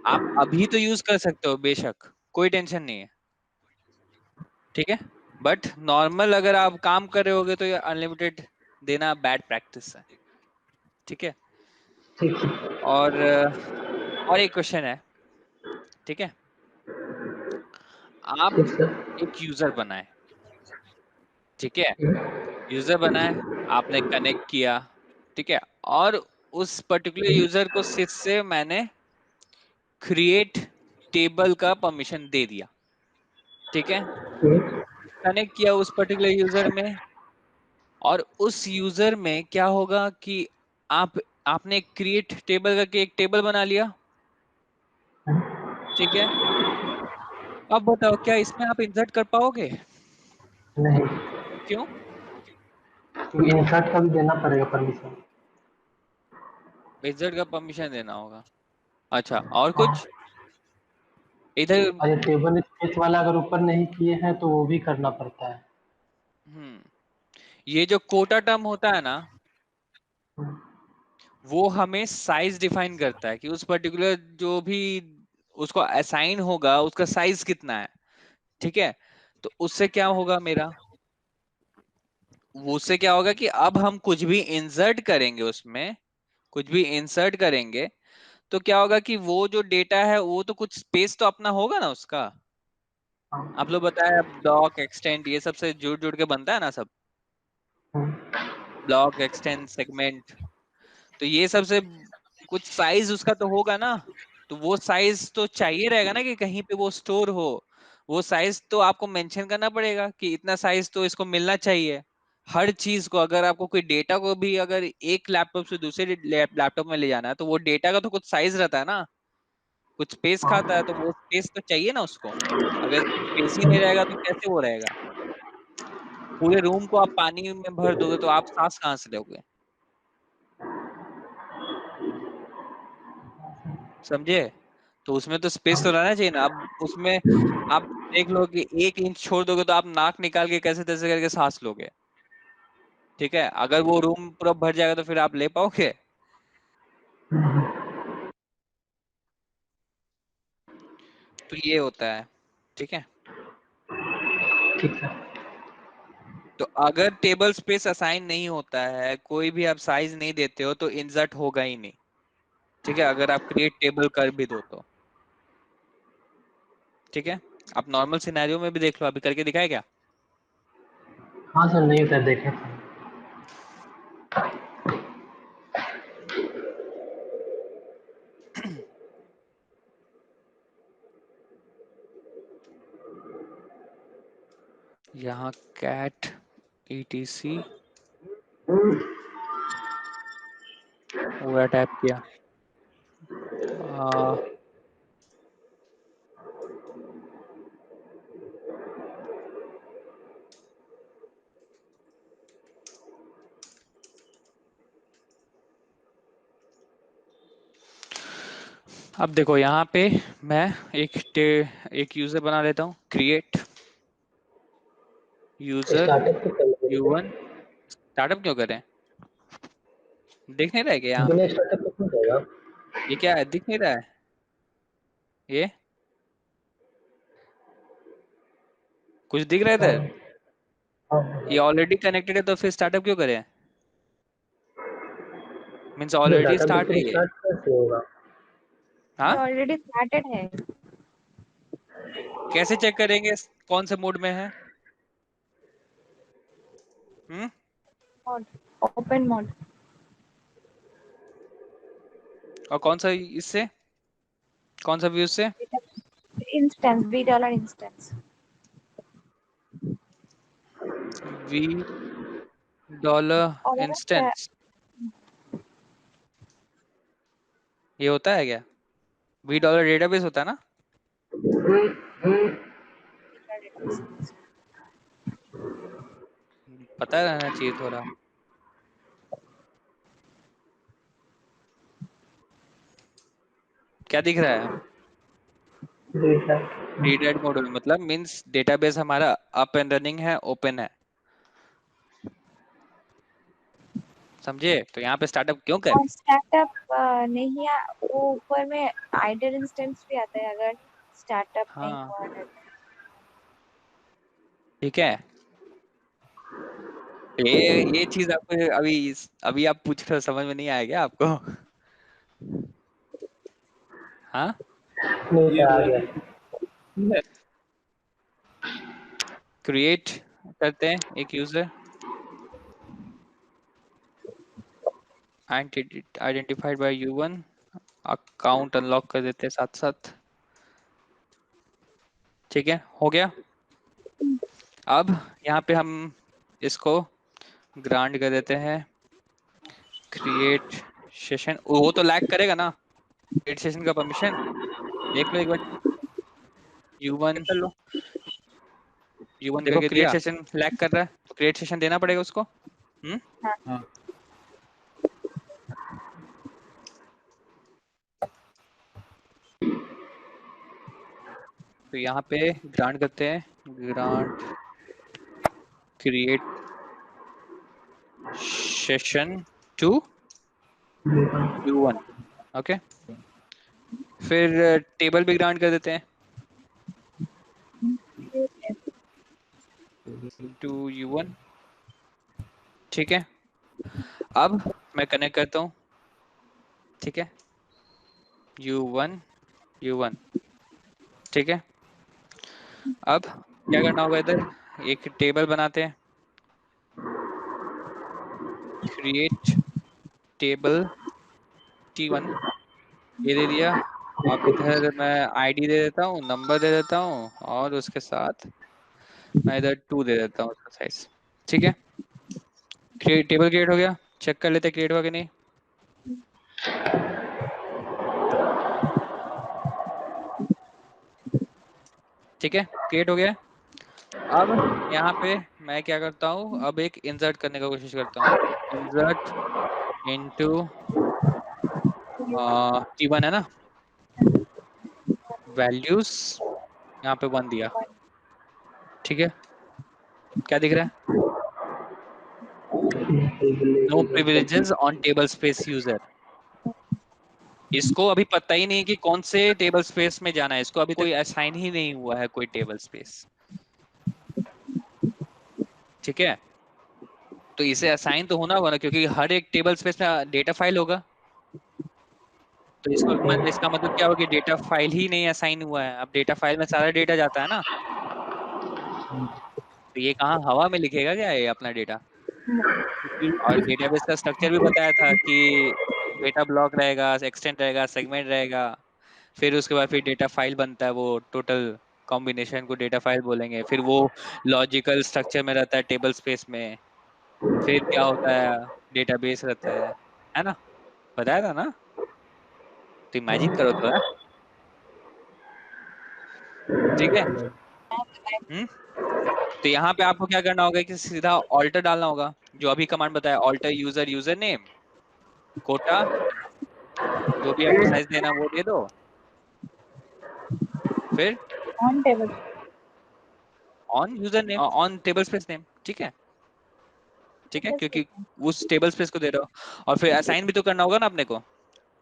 Speaker 1: आप अभी तो यूज कर सकते हो बेशक, कोई टेंशन नहीं है, ठीक है। बट नॉर्मल अगर आप काम कर रहे होगे तो ये अनलिमिटेड देना बैड प्रैक्टिस है, ठीक है। और और एक क्वेश्चन है, ठीक है। आप एक यूजर बनाए, ठीक है, यूजर बनाए, आपने कनेक्ट किया, ठीक है। और उस पर्टिकुलर यूजर को सिर्फ से मैंने क्रिएट टेबल का परमिशन दे दिया, ठीक है। कनेक्ट किया उस पर्टिकुलर यूजर में, और उस यूजर में क्या होगा कि आप आपने क्रिएट टेबल करके एक टेबल बना लिया, ठीक है। अब बताओ क्या इसमें आप इंसर्ट कर पाओगे?
Speaker 6: नहीं,
Speaker 1: क्यों?
Speaker 6: क्योंकि इंसर्ट का भी देना पड़ेगा परमिशन।
Speaker 1: इंसर्ट का परमिशन देना होगा, अच्छा। और कुछ इधर?
Speaker 6: और ये टेबल स्पेस वाला अगर ऊपर नहीं किए हैं तो वो भी करना पड़ता है।
Speaker 1: ये जो कोटा टर्म होता है ना, वो हमें साइज डिफाइन करता है कि उस पर्टिकुलर जो भी उसको असाइन होगा उसका साइज कितना है, ठीक है। तो उससे क्या होगा मेरा, वो उससे क्या होगा कि अब हम कुछ भी इंसर्ट करेंगे उसमें, कुछ भी इंसर्ट करेंगे तो क्या होगा कि वो जो डेटा है वो तो कुछ स्पेस तो अपना होगा ना उसका। आप लोग बताया ब्लॉक एक्सटेंड ये सब से जुड़ जुड़ के बनता है ना सब, ब्लॉक एक्सटेंड सेगमेंट। तो ये सबसे कुछ साइज उसका तो होगा ना, तो वो साइज तो चाहिए रहेगा ना कि कहीं पे वो स्टोर हो। वो साइज तो आपको मेंशन करना पड़ेगा कि इतना साइज तो इसको मिलना चाहिए। हर चीज को अगर आपको कोई डेटा को भी अगर एक लैपटॉप से दूसरे लैपटॉप में ले जाना है तो वो डेटा का तो कुछ साइज रहता है ना, कुछ स्पेस खाता है, तो वो स्पेस तो चाहिए ना उसको। अगर स्पेस ही नहीं रहेगा तो कैसे वो रहेगा? पूरे रूम को आप पानी में भर दोगे तो आप सांस कहाँ से लोगे? समझे? तो उसमें तो स्पेस तो रहना चाहिए ना। अब उसमें आप देख लो कि 1 इंच छोड़ दोगे तो आप नाक निकाल के कैसे तैसे करके सांस लोगे, ठीक है। अगर वो रूम पूरा भर जाएगा तो फिर आप ले पाओगे? तो ये होता है, ठीक है।
Speaker 6: ठीक है।
Speaker 1: तो अगर टेबल स्पेस असाइन नहीं होता है, कोई भी आप साइज नहीं देते हो तो इंसर्ट होगा ही नहीं, ठीक है। अगर आप क्रिएट टेबल कर भी दो तो, ठीक है। आप नॉर्मल सिनेरियो में भी देख लो, अभी करके दिखाए क्या?
Speaker 6: हाँ सर, नहीं सर, देखें।
Speaker 1: यहाँ कैट etc पूरा टाइप किया। आ, अब देखो यहाँ पे मैं एक यूजर बना लेता हूँ, क्रिएट यूजर
Speaker 6: स्टार्टअप तो कर लेंगे
Speaker 1: u1।
Speaker 6: क्या?
Speaker 1: स्टार्टअप क्यों करें, देख नहीं रहे क्या यहाँ?
Speaker 6: बिना स्टार्टअप तो हो जाएगा।
Speaker 1: ये क्या है, दिख नहीं रहा है ये? कुछ दिख रहा है इधर? ये ऑलरेडी कनेक्टेड है तो फिर स्टार्टअप क्यों करें? Means already
Speaker 6: data base
Speaker 1: start है ये।
Speaker 6: स्टार्ट कैसे होगा?
Speaker 1: हाँ,
Speaker 5: ये ऑलरेडी स्टार्टेड है।
Speaker 1: कैसे चेक करेंगे कौन से मोड में है?
Speaker 5: Mode, open mode.
Speaker 1: और कौन सा इससे, कौन सा व्यू से?
Speaker 5: Instance, $B instance.
Speaker 1: V dollar
Speaker 5: और अगर
Speaker 1: इंस्टेंस, ये होता है क्या? वी डॉलर डेटाबेस होता है ना? पता रहना चाहिए थोड़ा। क्या दिख रहा है? रीड मोड में मतलब मींस डेटाबेस हमारा अप एंड रनिंग है, ओपन है, समझे? तो यहाँ पे स्टार्टअप क्यों
Speaker 5: और
Speaker 1: करें?
Speaker 5: स्टार्टअप नहीं वो ऊपर में आइडल इंस्टेंस भी आता है अगर स्टार्टअप नहीं
Speaker 1: हाँ,
Speaker 5: हुआ है।
Speaker 1: ठीक है। ये चीज आपको अभी अभी आप पूछ रहे हो, समझ में नहीं आएगा आपको? हाँ,
Speaker 6: नहीं
Speaker 3: ये
Speaker 6: था आ
Speaker 3: बहुत
Speaker 6: गया।
Speaker 3: है।
Speaker 1: क्रिएट करते हैं एक user, identified by U1, account unlock कर देते हैं साथ साथ। ठीक है, हो गया। अब यहाँ पे हम इसको ग्रांट कर देते हैं क्रिएट सेशन। वो तो लैग करेगा ना क्रिएट सेशन का परमिशन? देख लो एक बार, U1
Speaker 3: कर लो।
Speaker 1: देखो क्रिएट सेशन लैग कर रहा है, तो क्रिएट सेशन देना पड़ेगा उसको।
Speaker 3: हाँ,
Speaker 1: तो यहाँ पे ग्रांट करते हैं, grant create session to U1। Okay, फिर टेबल भी ग्रांट कर देते हैं टू U1। ठीक है, अब मैं कनेक्ट करता हूँ। ठीक है, U1 U1। ठीक है, अब क्या करना होगा, इधर एक टेबल बनाते हैं, क्रिएट टेबल T1, ये दे दिया। अब इधर मैं आईडी दे देता हूँ, नंबर दे देता हूँ, और उसके साथ मैं इधर 2 दे देता हूँ उसका साइज। ठीक है, टेबल क्रिएट हो गया। चेक कर लेते क्रिएट हुआ कि नहीं। ठीक है, क्रिएट हो गया। अब यहाँ पे मैं क्या करता हूँ, अब एक इंसर्ट करने का कोशिश करता हूँ। इंसर्ट इनटू T1 है ना, वैल्यूज यहाँ पे 1 दिया। ठीक है, क्या दिख रहा है? No privileges on table space user. इसको अभी पता ही नहीं है कि कौन से टेबल स्पेस में जाना है, इसको अभी कोई असाइन ही नहीं हुआ है कोई टेबल स्पेस। ठीक है, तो इसे असाइन तो होना होगा ना, क्योंकि हर एक टेबल स्पेस में डेटा फाइल होगा। तो इसका मतलब क्या होगा कि डेटा फाइल ही नहीं असाइन हुआ है। अब डेटा फाइल में सारा डेटा जाता है ना, तो ये कहाँ हवा में लिखेगा क्या ये अपना डेटा? और डेटाबेस का स्ट्रक्चर भी बताया था कि डेटा ब्लॉक रहेगा, एक्सटेंट रहेगा, सेगमेंट रहेगा, फिर उसके बाद फिर डेटा फाइल बनता है, वो टोटल कॉम्बिनेशन को डेटा फाइल बोलेंगे। फिर वो लॉजिकल स्ट्रक्चर में रहता है टेबल स्पेस में, फिर क्या होता है, डेटाबेस रहता है ना? बताया था ना? तो इमेजिन करो थोड़ा। ठीक है। हम्म तो यहाँ पे आपको क्या करना होगा कि सीधा ऑल्टर डालना होगा, जो अभी कमांड बताया, alter user user name quota, जो भी आपको साइज देना वो दे दो। फिर
Speaker 5: on table.
Speaker 1: On user name, on table space name. ठीक है, ठीक है, क्योंकि उस टेबल स्पेस को दे रहा हो। और फिर असाइन भी तो करना होगा ना अपने को।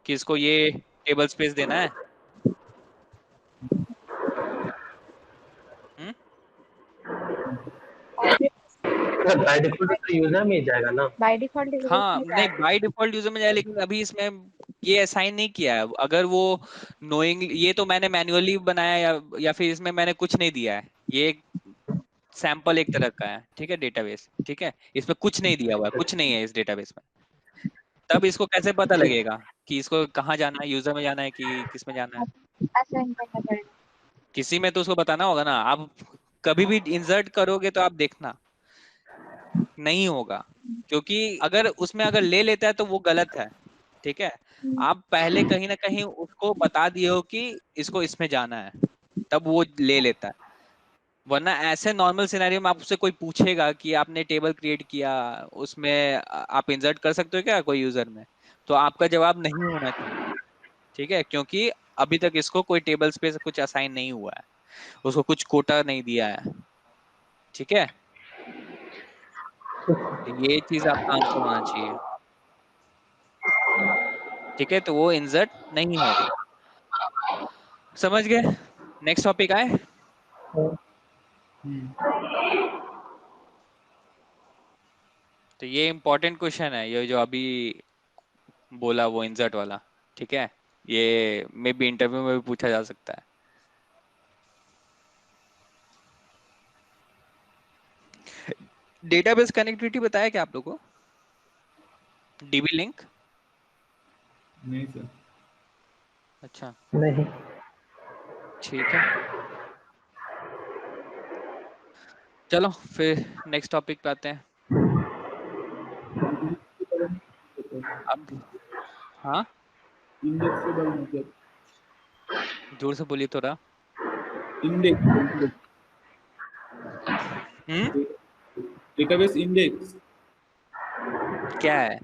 Speaker 1: कि इसको ये टेबल स्पेस देना है।
Speaker 6: बाय डिफॉल्ट तो यूजर में ही जाएगा ना।
Speaker 5: बाय डिफॉल्ट
Speaker 1: हाँ
Speaker 5: में
Speaker 1: नहीं, बाय डिफॉल्ट यूजर में जाए, लेकिन अभी इसमें ये असाइन नहीं किया है। अगर वो नोइंग, ये तो मैंने मैन्युअली बनाया या फिर इसमें मैंने कुछ नहीं दिया है, ये सैंपल एक तरह का है, ठीक है, डेटाबेस, ठीक है, इसमें कुछ नहीं दिया हुआ है, कुछ नहीं है इस डेटाबेस में। तब इसको कैसे पता लगेगा कि इसको कहाँ जाना है, यूजर में जाना है कि किस में जाना है?
Speaker 5: असाइन करना पड़ेगा।
Speaker 1: किसी में तो उसको बताना होगा ना। आप कभी भी इंसर्ट करोगे तो आप देखना नहीं होगा, क्योंकि अगर उसमें अगर ले लेता है तो वो गलत है, ठीक है। आप पहले कहीं ना कहीं उसको बता दिए हो कि इसको इसमें जाना है, तब वो ले लेता है। वरना ऐसे नॉर्मल सिनेरियो में आपसे कोई पूछेगा कि आपने टेबल क्रिएट किया, उसमें आप इंसर्ट कर सकते हो क्या कोई यूजर में, तो आपका जवाब नहीं होना चाहिए, ठीक है, क्योंकि अभी तक इसको कोई टेबल स्पेस कुछ असाइन नहीं हुआ है, उसको कुछ कोटा नहीं दिया है, ठीक है। तो ये चीज आपका आंसर होना चाहिए, ठीक है, तो वो इंसर्ट नहीं होगा। समझ गए? नेक्स्ट टॉपिक आए। तो ये इंपॉर्टेंट क्वेश्चन है, ये जो अभी बोला वो इंसर्ट वाला, ठीक है, ये मे बी इंटरव्यू में भी पूछा जा सकता है। डेटाबेस कनेक्टिविटी बताया क्या आप लोगों को? DB link?
Speaker 3: नहीं सर।
Speaker 1: अच्छा
Speaker 6: नहीं।
Speaker 1: ठीक है, चलो फिर नेक्स्ट टॉपिक पे आते हैं। अब हाँ,
Speaker 3: इंडेक्स के बारे में क्या?
Speaker 1: जोर से बोलिए थोड़ा।
Speaker 3: इंडेक्स,
Speaker 1: हम्म,
Speaker 3: डेटाबेस इंडेक्स।
Speaker 1: क्या है?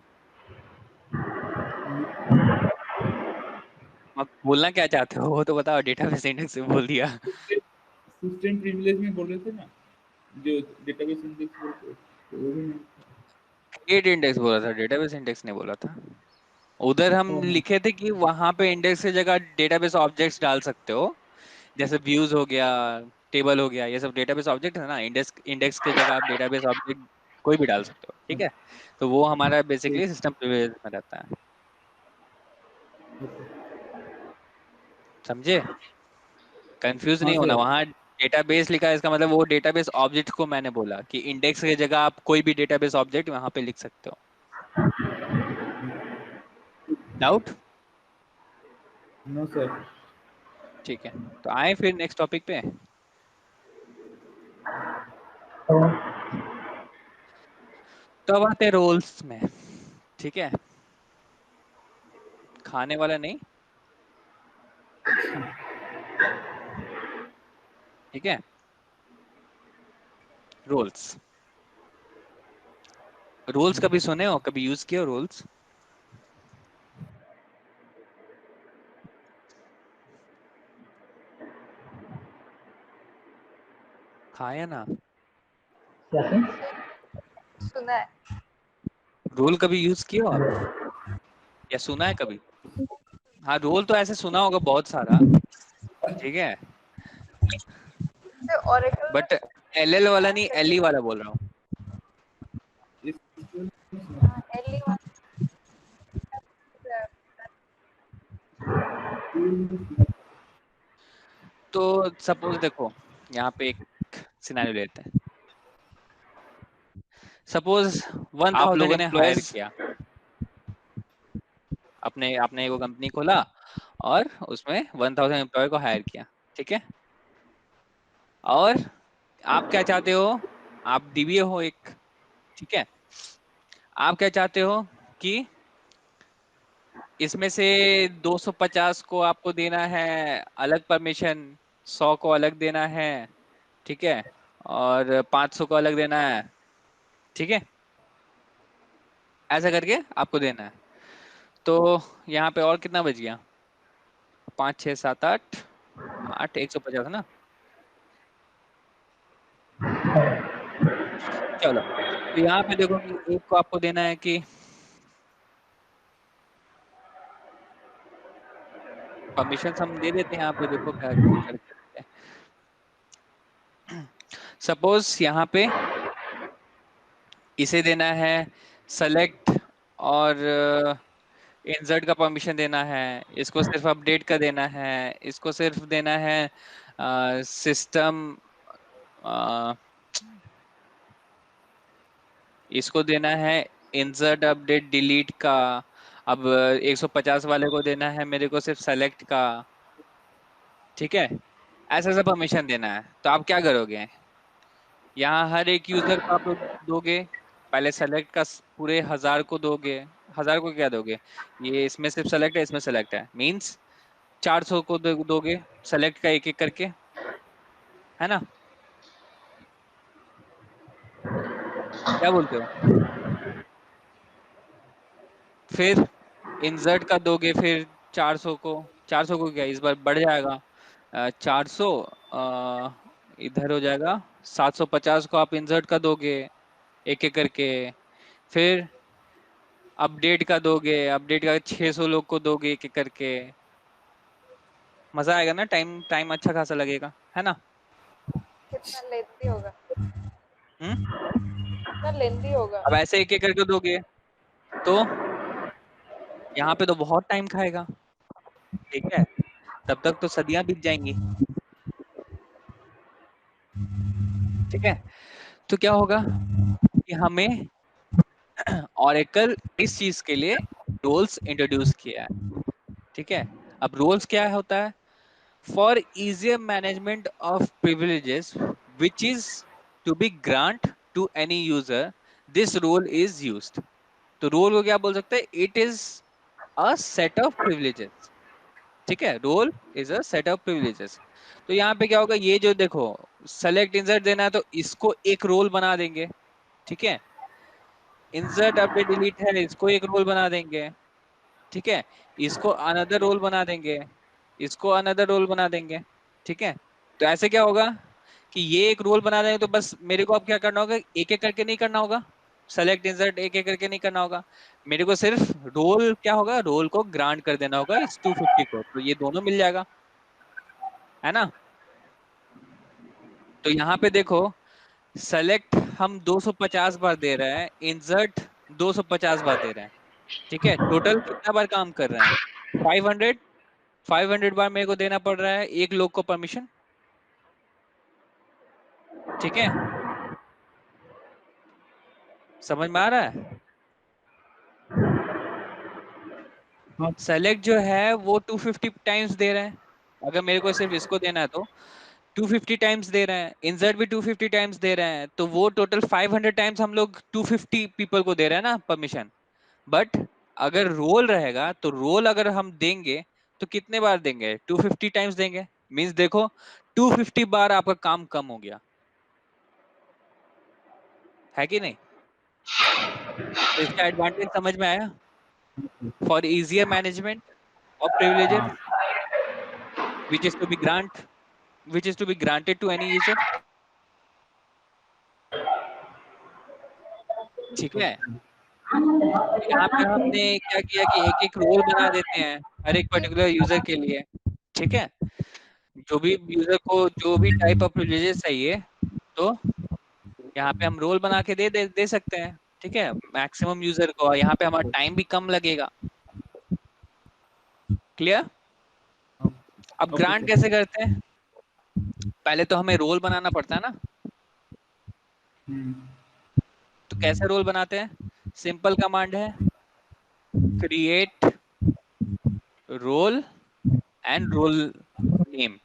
Speaker 1: आप बोलना क्या चाहते हो वो तो बताओ। डेटाबेस इंडेक्स से बोल दिया।
Speaker 3: सिस्टम प्रिविलेज में बोल रहे थे ना, जो डेटाबेस इंडेक्स बोलते हैं, तो वो भी नहीं।
Speaker 1: क्रिएट इंडेक्स बोला था, डेटाबेस इंडेक्स नहीं बोला था। उधर हम
Speaker 3: हाँ हाँ।
Speaker 1: लिखे थे कि वहां पे इंडेक्स की जगह डेटाबेस ऑब्जेक्ट्स डाल सकते हो, जैसे व्यूज हो गया, टेबल हो गया, ये सब डेटाबेस ऑब्जेक्ट है ना। इंडेक्स इंडेक्स की जगह आप डेटाबेस ऑब्जेक्ट कोई भी डाल सकते हो, ठीक है। तो वो हमारा बेसिकली सिस्टम प्रिविलेज में रहता है, समझे? कंफ्यूज
Speaker 3: हाँ
Speaker 1: नहीं होना,
Speaker 3: सर।
Speaker 1: वहां डेटाबेस लिखा है, इसका मतलब वो डेटाबेस ऑब्जेक्ट को मैंने बोला कि इंडेक्स की जगह आप कोई भी डेटाबेस ऑब्जेक्ट वहां पे लिख सकते हो। डाउट?
Speaker 3: No sir.
Speaker 1: ठीक है, तो आए फिर नेक्स्ट टॉपिक पे। तो अब आते हैं रोल्स में, ठीक है, खाने वाला नहीं, ठीक है। रोल्स, रोल्स कभी सुने हो, कभी यूज किए हो रोल्स? खाया ना?
Speaker 6: कैसे?
Speaker 2: सुना है।
Speaker 1: रोल कभी यूज किए हो आप, या सुना है कभी? हाँ, रोल तो ऐसे सुना होगा बहुत सारा, ठीक है,
Speaker 2: ओरेकल में
Speaker 1: बट एल वाला नहीं, एल वाला बोल रहा हूँ।
Speaker 2: एली
Speaker 1: तो सपोज देखो, यहाँ पे एक सिनेरियो लेते हैं। सपोज आप लोगों ने हायर किया, अपने आपने एक कंपनी खोला और उसमें 1000 एम्प्लॉय को हायर किया, ठीक है। और आप क्या चाहते हो, आप डीबीए हो एक, ठीक है, आप क्या चाहते हो कि इसमें से 250 को आपको देना है अलग परमिशन, 100 को अलग देना है, ठीक है, और 500 को अलग देना है, ठीक है, ऐसा करके आपको देना है। तो यहाँ पे और कितना बच गया? 5 6 7 8 8 150 ना। चलो, तो यहाँ पे देखो कि एक को आपको देना है कि परमिशन हम दे देते हैं यहाँ पे, देखो क्या करके देते हैं। सपोज यहाँ पे इसे देना है सेलेक्ट और इंसर्ट का परमिशन देना है, इसको सिर्फ अपडेट का देना है, इसको सिर्फ देना है सिस्टम, इसको देना है इंसर्ट अपडेट डिलीट का। अब 150 वाले को देना है मेरे को सिर्फ सेलेक्ट का। ठीक है, ऐसा ऐसा परमिशन देना है। तो आप क्या करोगे, यहाँ हर एक यूजर को आप लोग दोगे, पहले सेलेक्ट का पूरे 1000 को दोगे। 1000 को क्या दोगे, ये इसमें सिर्फ सेलेक्ट है, इसमें सेलेक्ट है, मींस 400 को दोगे सेलेक्ट का एक एक करके, है ना? क्या बोलते हो? फिर इंसर्ट का दोगे फिर 400 को। 400 को क्या इस बार बढ़ जाएगा, 400 इधर हो जाएगा 750 को आप इंसर्ट का दोगे एक एक करके। फिर अपडेट का दोगे, अपडेट का 600 लोग को दोगे एक एक करके। मजा आएगा ना, टाइम टाइम अच्छा खासा लगेगा, है ना?
Speaker 2: कितना लेंथी होगा,
Speaker 1: हम्म।
Speaker 2: कितना लेंथी होगा।
Speaker 1: अब ऐसे एक एक करके दोगे तो यहाँ पे तो बहुत टाइम खाएगा, ठीक है? तब तक तो सदियां बीत जाएंगी, ठीक है? तो क्या होगा कि हमें ऑरेकल इस चीज के लिए रोल्स इंट्रोड्यूस किया है, ठीक है? अब रोल्स क्या होता है, for easier management of privileges which is to be grant to any user, this role is used। तो रोल को क्या बोल सकते हैं, it is a set of privileges, ठीक है? Role is a set of privileges. तो यहाँ पे क्या होगा, ये जो देखो सेलेक्ट इंसर्ट देना है तो इसको एक रोल बना देंगे, ठीक है? इंसर्ट अपडेट डिलीट है, इसको एक रोल बना देंगे, ठीक है? इसको अनदर रोल बना देंगे, इसको अनदर रोल बना देंगे, ठीक है? तो ऐसे क्या होगा कि ये एक रोल बना देंगे, तो बस मेरे को अब क्या करना होगा, एक एक करके नहीं करना होगा, सेलेक्ट इंसर्ट एक एक करके नहीं करना होगा, मेरे को सिर्फ रोल क्या होगा, रोल को ग्रांट कर देना होगा इस 250 को, तो ये दोनों मिल जाएगा, है ना? तो यहाँ पे देखो सेलेक्ट हम 250 बार दे रहे हैं, इंसर्ट 250 बार दे रहे हैं, ठीक है? टोटल कितना बार काम कर रहे हैं, 500। 500 बार मेरे को देना पड़ रहा है एक लोग को परमिशन, ठीक है? समझ में आ रहा है?
Speaker 3: हाँ।
Speaker 1: सेलेक्ट जो है वो 250 टाइम्स दे रहे हैं, अगर मेरे को सिर्फ इसको देना है तो 250 टाइम्स दे रहे हैं, इंसर्ट भी 250 टाइम्स दे रहे हैं, तो वो टोटल 500 टाइम्स हम लोग 250 पीपल को दे रहे हैं ना परमिशन। बट अगर रोल रहेगा तो रोल अगर हम देंगे तो कितने बार देंगे, 250 टाइम्स देंगे, मींस देखो 250 बार आपका काम कम हो गया, है कि नहीं? तो इसका एडवांटेज समझ में आया, for easier management of privileges which is to be grant which is to be granted to any user, ठीक है? तो यहाँ पे हमने क्या किया कि एक एक रोल बना देते हैं हर एक पर्टिकुलर यूजर के लिए, ठीक है? जो भी यूजर को जो भी टाइप ऑफ प्रिविलेजेस चाहिए, तो यहाँ पे हम रोल बना के दे सकते हैं, ठीक है? मैक्सिमम यूजर को, यहाँ पे हमारा टाइम भी कम लगेगा। क्लियर? अब
Speaker 3: ओके
Speaker 1: ग्रांट
Speaker 3: सर।
Speaker 1: कैसे करते हैं, पहले तो हमें रोल बनाना पड़ता है ना,
Speaker 3: हम्म।
Speaker 1: तो कैसे रोल बनाते हैं, सिंपल कमांड है create role and role name,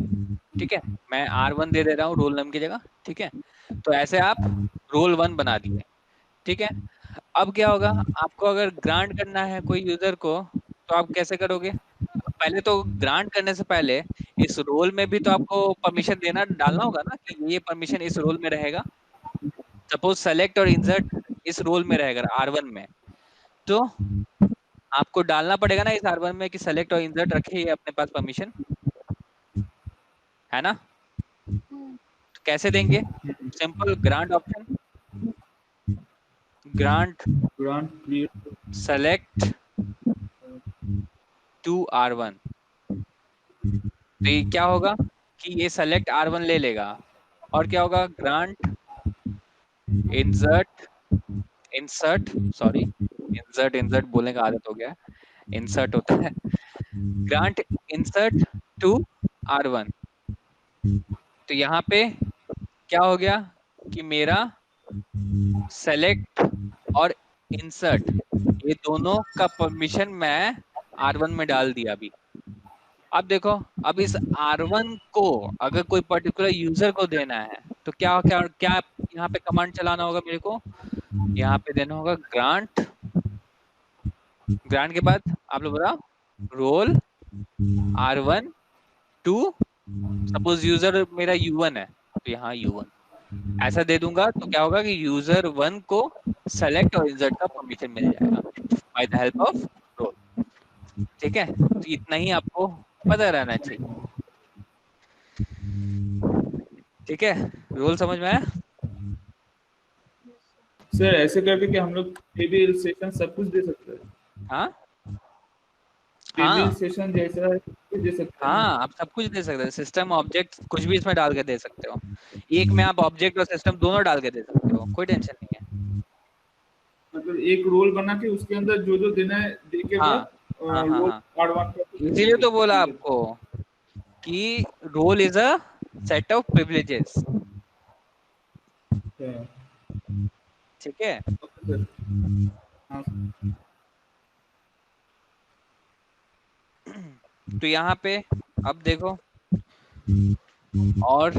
Speaker 1: ठीक है? मैं R1 दे दे रहा हूँ रोल नेम की जगह, ठीक है? तो ऐसे आप रोल 1 बना दिए, ठीक है? अब क्या होगा, आपको अगर ग्रांट करना है कोई यूजर को तो आप कैसे करोगे, पहले तो ग्रांट करने से पहले इस रोल में भी तो आपको परमिशन देना डालना होगा ना कि ये परमिशन इस रोल में रहेगा। सपोज सेलेक्ट और इंसर्ट इस रोल में रहेगा R1 में, तो आपको डालना पड़ेगा ना इस R1 में कि सेलेक्ट और इंसर्ट रखे ये अपने पास परमिशन, है ना? तो कैसे देंगे, simple grant option, grant
Speaker 3: grant create
Speaker 1: select to R1, तो ये क्या होगा कि ये सेलेक्ट R1 ले लेगा, और क्या होगा, grant insert insert sorry insert insert बोलने का आदत हो गया है, इंसर्ट होता है, ग्रांट इंसर्ट टू R1। तो यहाँ पे क्या हो गया कि मेरा सेलेक्ट और इंसर्ट ये दोनों का परमिशन मैं R1 में डाल दिया अभी। अब देखो, अब इस R1 को अगर कोई पर्टिकुलर यूजर को देना है तो क्या क्या क्या यहाँ पे कमांड चलाना होगा मेरे को, यहाँ पे देना होगा ग्रांट, ग्रांट के बाद आप लोग बताओ role R1 to, suppose user मेरा U1 है तो यहाँ U1 ऐसा दे दूंगा, तो क्या होगा कि यूजर 1 को सेलेक्ट और इंसर्ट का परमिशन मिल जाएगा by the help of role. ठीक है, तो इतना ही आपको पता रहना चाहिए। ठीक है, रोल समझ में आया?
Speaker 3: सर ऐसे करके कि हम लोग प्रीव्यू सेशन सब कुछ दे सकते हैं,
Speaker 1: हाँ
Speaker 3: प्रीव्यू
Speaker 1: हाँ
Speaker 3: सेशन जैसा है सब कुछ दे सकते हैं ना।
Speaker 1: हाँ, आप सब कुछ दे सकते हैं, सिस्टम ऑब्जेक्ट कुछ भी इसमें डाल के दे सकते हो, एक में आप ऑब्जेक्ट और सिस्टम दोनों डाल के दे सकते हो, कोई टेंशन नहीं है।
Speaker 3: मतलब एक रोल बना के उसके अंदर जो जो देना है दे के
Speaker 1: हाँ
Speaker 3: बाद
Speaker 1: हाँ हाँ
Speaker 3: रोल
Speaker 1: हाँ,
Speaker 3: R1 का
Speaker 1: इसीलिए तो बोला
Speaker 3: ठीक है।
Speaker 1: आपको कि role is a set of privileges.
Speaker 3: अच्छा,
Speaker 1: ठीक है,
Speaker 3: ओके सर। हाँ
Speaker 1: तो यहाँ पे अब देखो, और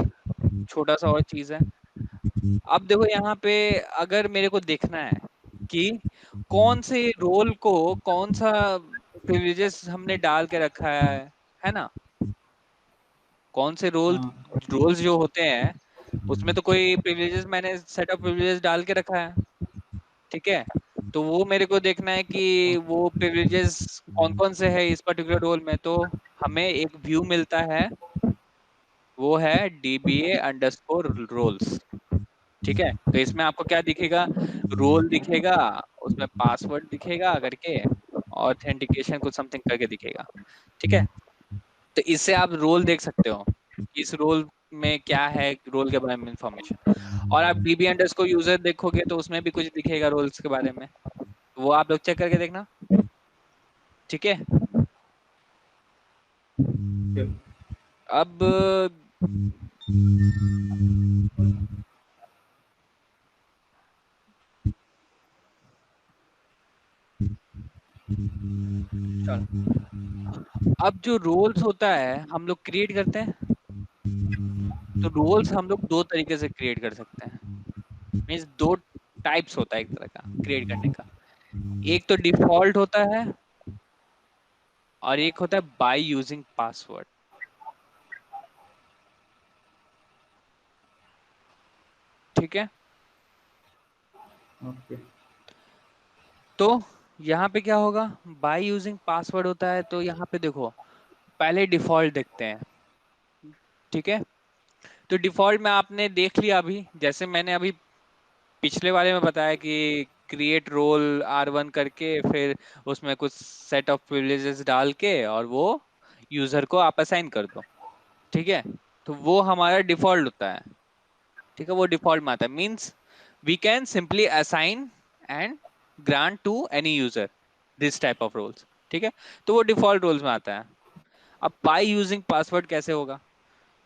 Speaker 1: छोटा सा और चीज है, अब देखो यहाँ पे अगर मेरे को देखना है कि कौन से रोल को कौन सा प्रिविलेजेस हमने डाल के रखा है ना, कौन से
Speaker 3: हाँ
Speaker 1: रोल्स जो होते हैं उसमें तो कोई प्रिविलेजेस मैंने सेट ऑफ प्रिविलेजेस डाल के रखा है। ठीक है, तो वो मेरे को देखना है कि वो प्रिविलेजेस कौन कौन से है इस पर्टिकुलर रोल में, तो हमें एक व्यू मिलता है, वो है DBA_roles। ठीक है, तो इसमें आपको क्या दिखेगा, रोल दिखेगा, उसमें पासवर्ड दिखेगा करके, ऑथेंटिकेशन कुछ समथिंग करके दिखेगा। ठीक है, तो इससे आप रोल देख सकते हो, इस रोल में क्या है, रोल के बारे में इंफॉर्मेशन। और आप DB_यूजर देखोगे तो उसमें भी कुछ दिखेगा रोल्स के बारे में, वो आप लोग चेक करके देखना। ठीक है,
Speaker 3: सर।
Speaker 1: अब चलो, अब जो रोल्स होता है हम लोग क्रिएट करते हैं, तो रोल्स हम लोग दो तरीके से क्रिएट कर सकते हैं, मीन्स दो टाइप्स होता है एक तरह का क्रिएट करने का, एक तो डिफॉल्ट होता है और एक होता है बाय यूजिंग पासवर्ड। ठीक है,
Speaker 3: ओके
Speaker 1: तो यहाँ पे क्या होगा, बाय यूजिंग पासवर्ड होता है, तो यहाँ पे देखो पहले डिफॉल्ट देखते हैं। ठीक है, तो डिफॉल्ट में आपने देख लिया अभी, जैसे मैंने अभी पिछले वाले में बताया कि क्रिएट रोल R1 करके फिर उसमें कुछ सेट ऑफ प्रिविलेजेस डाल के और वो यूजर को आप असाइन कर दो। ठीक है, तो वो हमारा डिफॉल्ट होता है। ठीक है, वो डिफॉल्ट में आता है, means we can simply assign and grant to any user this type of roles. ठीक है, तो वो डिफॉल्ट रोल्स में आता है। अब बाय यूजिंग पासवर्ड कैसे होगा,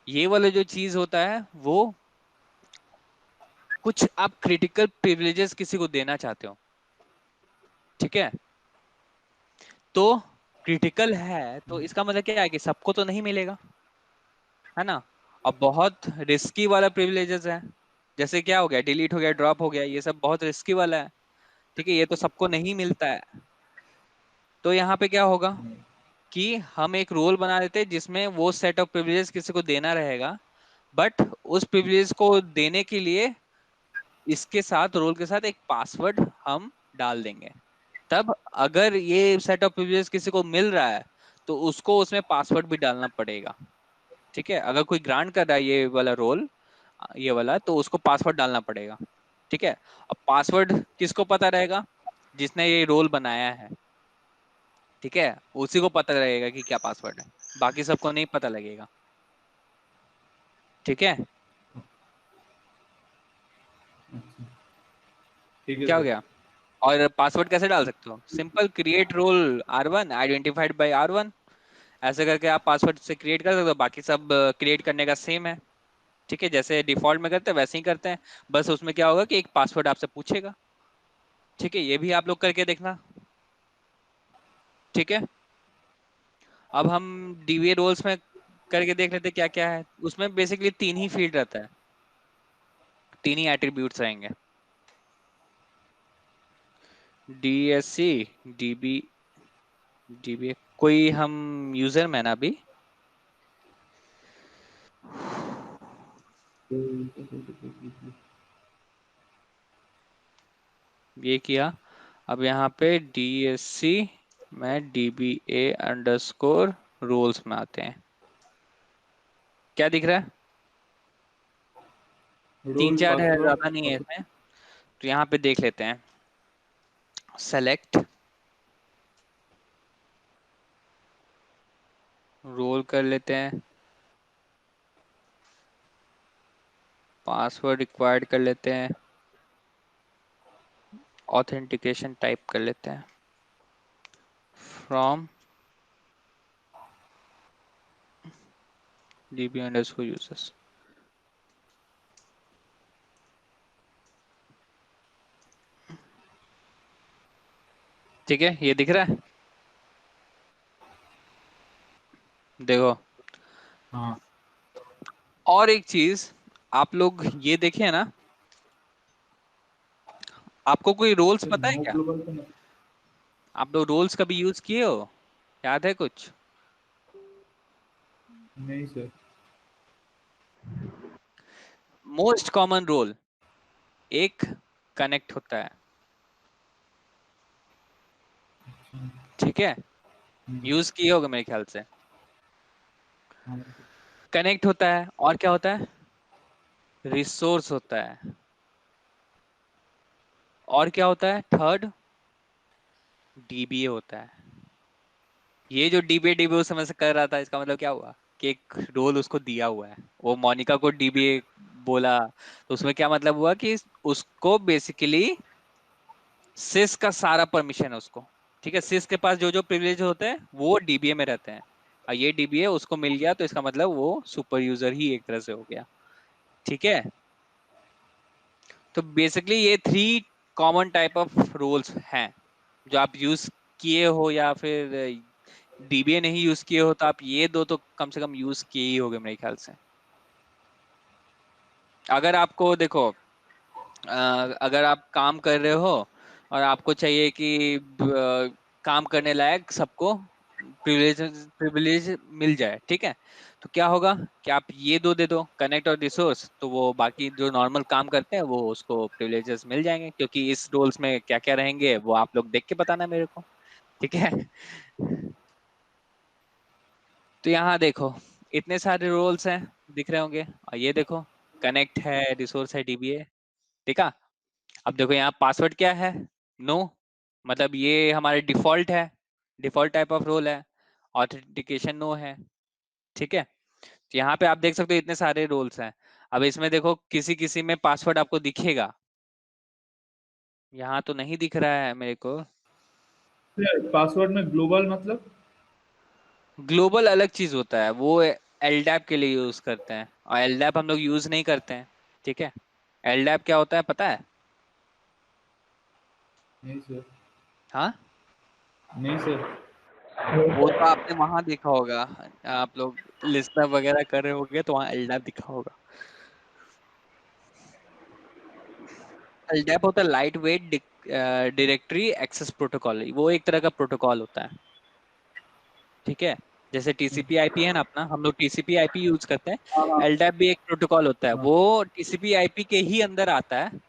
Speaker 1: ये वाला जो चीज होता है वो कुछ आप क्रिटिकल प्रिविलेजेस किसी को देना चाहते हो। ठीक है, तो क्रिटिकल है तो इसका मतलब क्या है कि सबको तो नहीं मिलेगा, है ना, और बहुत रिस्की वाला प्रिविलेजेस है, जैसे क्या हो गया, डिलीट हो गया, ड्रॉप हो गया, ये सब बहुत रिस्की वाला है। ठीक है, ये तो सबको नहीं मिलता है। तो यहाँ पे क्या होगा कि हम एक रोल बना देते हैं जिसमें वो सेट ऑफ प्रिविलेजेस किसी को देना रहेगा, बट उस प्रिविलेज को देने के लिए इसके साथ, रोल के साथ एक पासवर्ड हम डाल देंगे। तब अगर ये सेट ऑफ प्रिविलेज किसी को मिल रहा है तो उसको उसमें पासवर्ड भी डालना पड़ेगा। ठीक है, अगर कोई ग्रांट कर रहा है ये वाला रोल, ये वाला, तो उसको पासवर्ड डालना पड़ेगा। ठीक है, अब पासवर्ड किसको पता रहेगा, जिसने ये रोल बनाया है। ठीक है, उसी को पता रहेगा कि क्या पासवर्ड है, बाकी सबको नहीं पता लगेगा। ठीक है,
Speaker 3: अच्छा, ठीक है
Speaker 1: क्या हो
Speaker 3: सर।
Speaker 1: गया? और पासवर्ड कैसे डाल सकते हो? Simple, create role R1 identified by R1, ऐसे करके आप पासवर्ड से क्रिएट कर सकते हो। बाकी सब क्रिएट करने का सेम है। ठीक है, जैसे डिफॉल्ट में करते हैं वैसे ही करते हैं, बस उसमें क्या होगा कि एक पासवर्ड आपसे पूछेगा। ठीक है, ये भी आप लोग करके देखना। ठीक है, अब हम डीबीए रोल्स में करके देख लेते हैं क्या क्या है। उसमें बेसिकली 3 ही फील्ड रहता है, 3 ही एट्रीब्यूट्स रहेंगे, डीएससी, डीबी, डीबीए। कोई हम यूजर में ना अभी ये किया। अब यहाँ पे डीएससी में डीबीए अंडरस्कोर रोल्स में आते हैं। क्या दिख रहा है? तीन
Speaker 3: रोल
Speaker 1: चार है, ज्यादा नहीं है
Speaker 3: पासवर्ड।
Speaker 1: इसमें। तो यहाँ पे देख लेते हैं, सेलेक्ट रोल कर लेते हैं, पासवर्ड रिक्वायर्ड कर लेते हैं, ऑथेंटिकेशन टाइप कर लेते हैं, फ्रॉम डीबी अंडरस्कोर यूजर्स। ठीक है, ये दिख रहा है, देखो।
Speaker 3: हाँ
Speaker 1: और एक चीज, आप लोग ये देखे ना, आपको कोई रोल्स
Speaker 3: सर,
Speaker 1: पता है
Speaker 3: नो
Speaker 1: क्या?
Speaker 3: ग्लोबल का मतलब
Speaker 1: आप लोग रोल्स कभी यूज किए हो? याद है कुछ?
Speaker 3: नहीं सर।
Speaker 1: मोस्ट कॉमन रोल एक कनेक्ट होता है। ठीक है,
Speaker 3: हम्म,
Speaker 1: यूज किए होगे मेरे ख्याल से।
Speaker 3: हाँ
Speaker 1: कनेक्ट होता है, और क्या होता है? रिसोर्स होता है, और क्या होता है? थर्ड, डीबीए होता है। ये जो डीबीए डीबीए उस समय से कर रहा था, इसका मतलब क्या हुआ कि एक रोल उसको दिया हुआ है। वो मोनिका को डीबीए बोला, तो उसमें क्या मतलब हुआ कि उसको बेसिकली सिस का सारा परमिशन है उसको। ठीक है, सिस के पास जो जो प्रिविलेज होते हैं वो डीबीए में रहते हैं, और ये डीबीए उसको मिल गया, तो इसका मतलब वो सुपर यूजर ही एक तरह से हो गया। ठीक है, तो बेसिकली ये 3 कॉमन टाइप ऑफ रोल्स हैं जो आप यूज किए हो, या फिर डीबीए नहीं यूज किए हो तो आप ये दो तो कम से कम यूज किए ही होगे मेरे ख्याल से। अगर आपको देखो, अगर आप काम कर रहे हो और आपको चाहिए कि काम करने लायक सबको प्रिविलेज प्रिविलेज मिल जाए, ठीक है, तो क्या होगा कि आप ये दो दे दो, कनेक्ट और रिसोर्स, तो वो बाकी जो नॉर्मल काम करते हैं वो उसको प्रिविलेजेस मिल जाएंगे। क्योंकि इस रोल्स में क्या क्या रहेंगे वो आप लोग देख के बताना मेरे को। ठीक है, तो यहाँ देखो, इतने सारे रोल्स हैं, दिख रहे होंगे। और ये देखो, कनेक्ट है, रिसोर्स है, डीबीए। ठीक है, अब देखो यहाँ पासवर्ड क्या है? नो, मतलब ये हमारे डिफॉल्ट है, डिफॉल्ट टाइप ऑफ रोल है। ऑथेंटिकेशन नो है। ठीक है, तो यहाँ पे आप देख सकते हो इतने सारे रोल्स हैं। अब इसमें देखो, किसी किसी में पासवर्ड आपको दिखेगा, यहाँ तो नहीं दिख रहा है मेरे को।
Speaker 3: पासवर्ड में ग्लोबल मतलब।
Speaker 1: ग्लोबल अलग चीज होता है, वो एलडैप के लिए यूज करते हैं, और एलडैप हम लोग यूज नहीं करते हैं। ठीक है, एलडैप क्या होता है पता है?
Speaker 3: नहीं सर।
Speaker 1: हाँ,
Speaker 3: नहीं सर।
Speaker 1: वो तो आपने वहां देखा होगा, आप लोग लिस्ट वगैरह कर रहे होगे तो वहाँ एलडैप दिखा होगा। एलडैप होता है lightweight directory access protocol, वो एक तरह का प्रोटोकॉल होता है। ठीक है, जैसे टीसीपी आईपी है ना अपना, हम लोग टीसीपी आईपी यूज करते हैं,
Speaker 3: हाँ हाँ
Speaker 1: एलडैप भी एक प्रोटोकॉल होता है,
Speaker 3: हाँ।
Speaker 1: वो टीसीपी आईपी के ही अंदर आता है।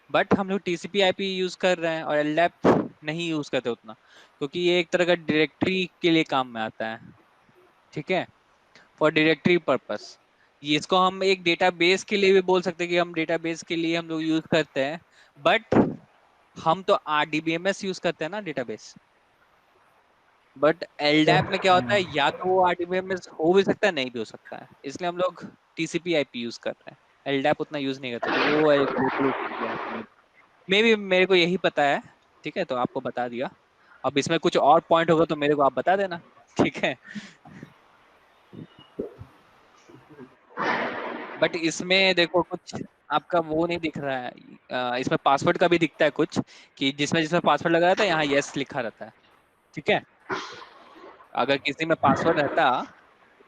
Speaker 1: बट हम लोग टीसीपी आईपी यूज कर रहे हैं और एलडैप नहीं यूज करते उतना, क्योंकि ये एक तरह का डायरेक्टरी के लिए काम में आता है। ठीक है, फॉर डायरेक्टरी पर्पस। ये इसको हम एक डेटाबेस के लिए भी बोल सकते हैं कि हम डेटाबेस के लिए हम लोग यूज करते हैं। बट हम तो आरडीबीएमएस यूज करते हैं ना डेटाबेस। बट एलडैप में क्या होता है, या तो वो आरडीबीएमएस हो भी सकता है, नहीं भी हो सकता है, इसलिए हम लोग टीसीपी आईपी यूज कर रहे हैं, एलडैप उतना यूज नहीं करते, तो वो एक लोकल ओटीपी आता है। मे भी मेरे को यही पता है, ठीक है, तो आपको बता दिया। अब इसमें कुछ और पॉइंट होगा तो मेरे को आप बता देना, ठीक है। बट इसमें देखो कुछ आपका वो नहीं दिख रहा है, इसमें पासवर्ड का भी दिखता है कुछ, कि जिसमें जिसमें पासवर्ड लगा रहता है यहाँ यस लिखा रहता है, ठीक है। अगर किसी में पासवर्ड रहता,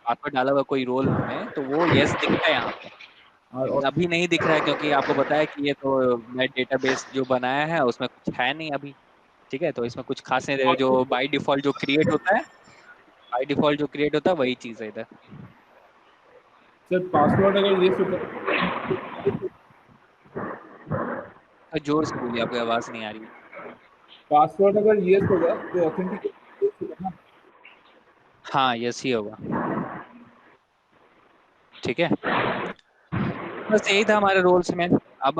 Speaker 1: पासवर्ड डाला हुआ कोई रोल में, तो वो यस दिखता है यहाँ पे,
Speaker 3: और
Speaker 1: लेकिन अभी नहीं दिख रहा है, क्योंकि आपको बताया कि ये तो मैं डेटाबेस जो बनाया है उसमें कुछ है नहीं अभी, ठीक है। तो इसमें कुछ खास नहीं रहेगा, जो बाय डिफॉल्ट जो क्रिएट होता है, बाय डिफॉल्ट जो क्रिएट होता है वही चीज है इधर।
Speaker 3: सर पासवर्ड अगर ये होता
Speaker 1: तो जोर से बोलिए, आपकी आवाज नहीं आ रही है।
Speaker 3: पासवर्ड अगर येस होगा तो ऑथेंटिकेट होगा ना।
Speaker 1: हाँ यस ही होगा, ठीक है। बस यही था हमारे रोल्स में। अब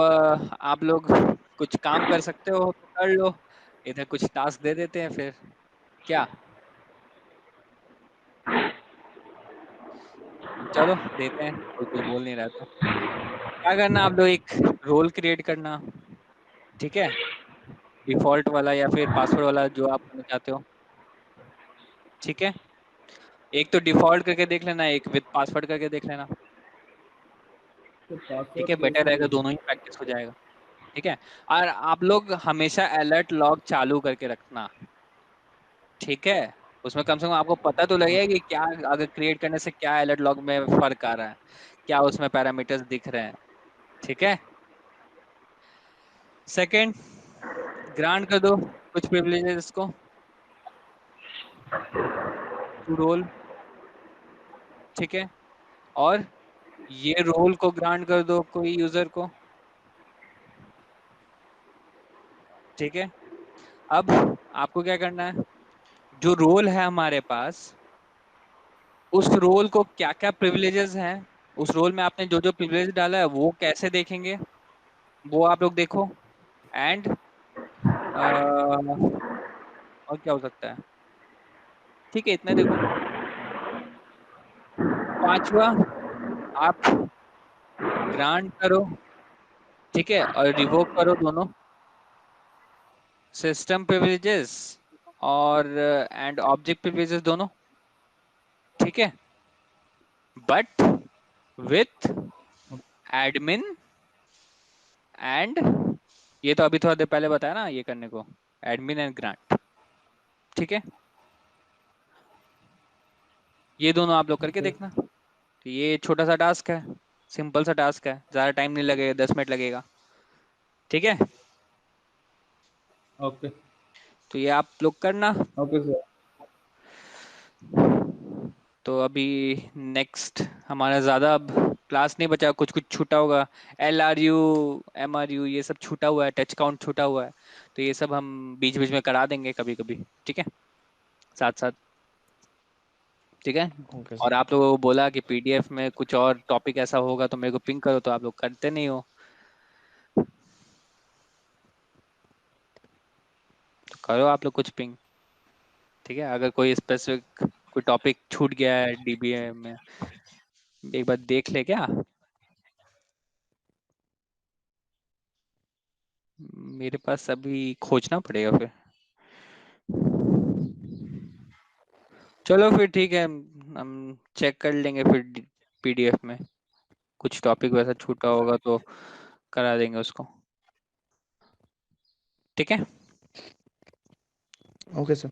Speaker 1: आप लोग कुछ काम कर सकते हो तो कर लो, इधर कुछ टास्क दे देते हैं फिर, क्या। चलो देते हैं, कोई कुछ बोल नहीं रहा तो क्या करना, आप लोग एक रोल क्रिएट करना, ठीक है, डिफॉल्ट वाला या फिर पासवर्ड वाला जो आप करना चाहते हो, ठीक है। एक तो डिफॉल्ट करके देख लेना, एक विद पासवर्ड करके देख लेना,
Speaker 3: तो
Speaker 1: ठीक
Speaker 3: पासवर्ड
Speaker 1: है, बेटर
Speaker 3: कैसे
Speaker 1: रहेगा,
Speaker 3: देगा?
Speaker 1: दोनों ही प्रैक्टिस हो जाएगा, ठीक है। और आप लोग हमेशा अलर्ट लॉग चालू करके रखना, ठीक है। उसमें कम से कम आपको पता तो लगेगा कि क्या, अगर क्रिएट करने से क्या अलर्ट लॉग में फर्क आ रहा है, क्या उसमें पैरामीटर्स दिख रहे हैं, ठीक है। सेकंड, ग्रांट कर दो कुछ प्रिविलेजेस को टू रोल, ठीक है। और ये रोल को ग्रांट कर दो कोई यूजर को, ठीक है। अब आपको क्या करना है, जो रोल है हमारे पास, उस रोल को क्या क्या प्रिविलेजेस हैं, उस रोल में आपने जो जो प्रिविलेज डाला है वो कैसे देखेंगे, वो आप लोग देखो। एंड और क्या हो सकता है, ठीक है, इतना देखो। पांचवा, आप ग्रांट करो, ठीक है, और रिवोक करो दोनों सिस्टम प्रिविलेजेस और एंड ऑब्जेक्ट प्रिविलेजेस दोनों, ठीक है। बट विथ एडमिन एंड, ये तो अभी थोड़ा देर पहले बताया ना ये करने को, एडमिन एंड ग्रांट, ठीक है। ये दोनों आप लोग करके
Speaker 3: ओके
Speaker 1: देखना। तो ये छोटा सा टास्क है, सिंपल सा टास्क है, ज्यादा टाइम नहीं लगेगा, 10 मिनट लगेगा, ठीक है।
Speaker 3: ओके
Speaker 1: तो ये आप लोग करना।
Speaker 3: Okay sir.
Speaker 1: तो अभी नेक्स्ट हमारा ज्यादा अब क्लास नहीं बचा, कुछ कुछ छूटा होगा, LRU MRU ये सब छूटा हुआ है, टच काउंट छूटा हुआ है, तो ये सब हम बीच बीच में करा देंगे कभी कभी, ठीक है, साथ साथ, ठीक है।
Speaker 4: ओके
Speaker 1: और
Speaker 4: सर।
Speaker 1: आप लोगों को बोला कि PDF में कुछ और टॉपिक ऐसा होगा तो मेरे को पिंक करो, तो आप लोग करते नहीं हो, तो करो आप लोग कुछ पिंक, ठीक है। अगर कोई स्पेसिफिक कोई टॉपिक छूट गया है DBA में, एक बार देख ले क्या, मेरे पास अभी खोजना पड़ेगा फिर। चलो फिर ठीक है, हम चेक कर लेंगे फिर PDF में, कुछ टॉपिक वैसा छूटा होगा तो करा देंगे उसको, ठीक है।
Speaker 4: Okay sir.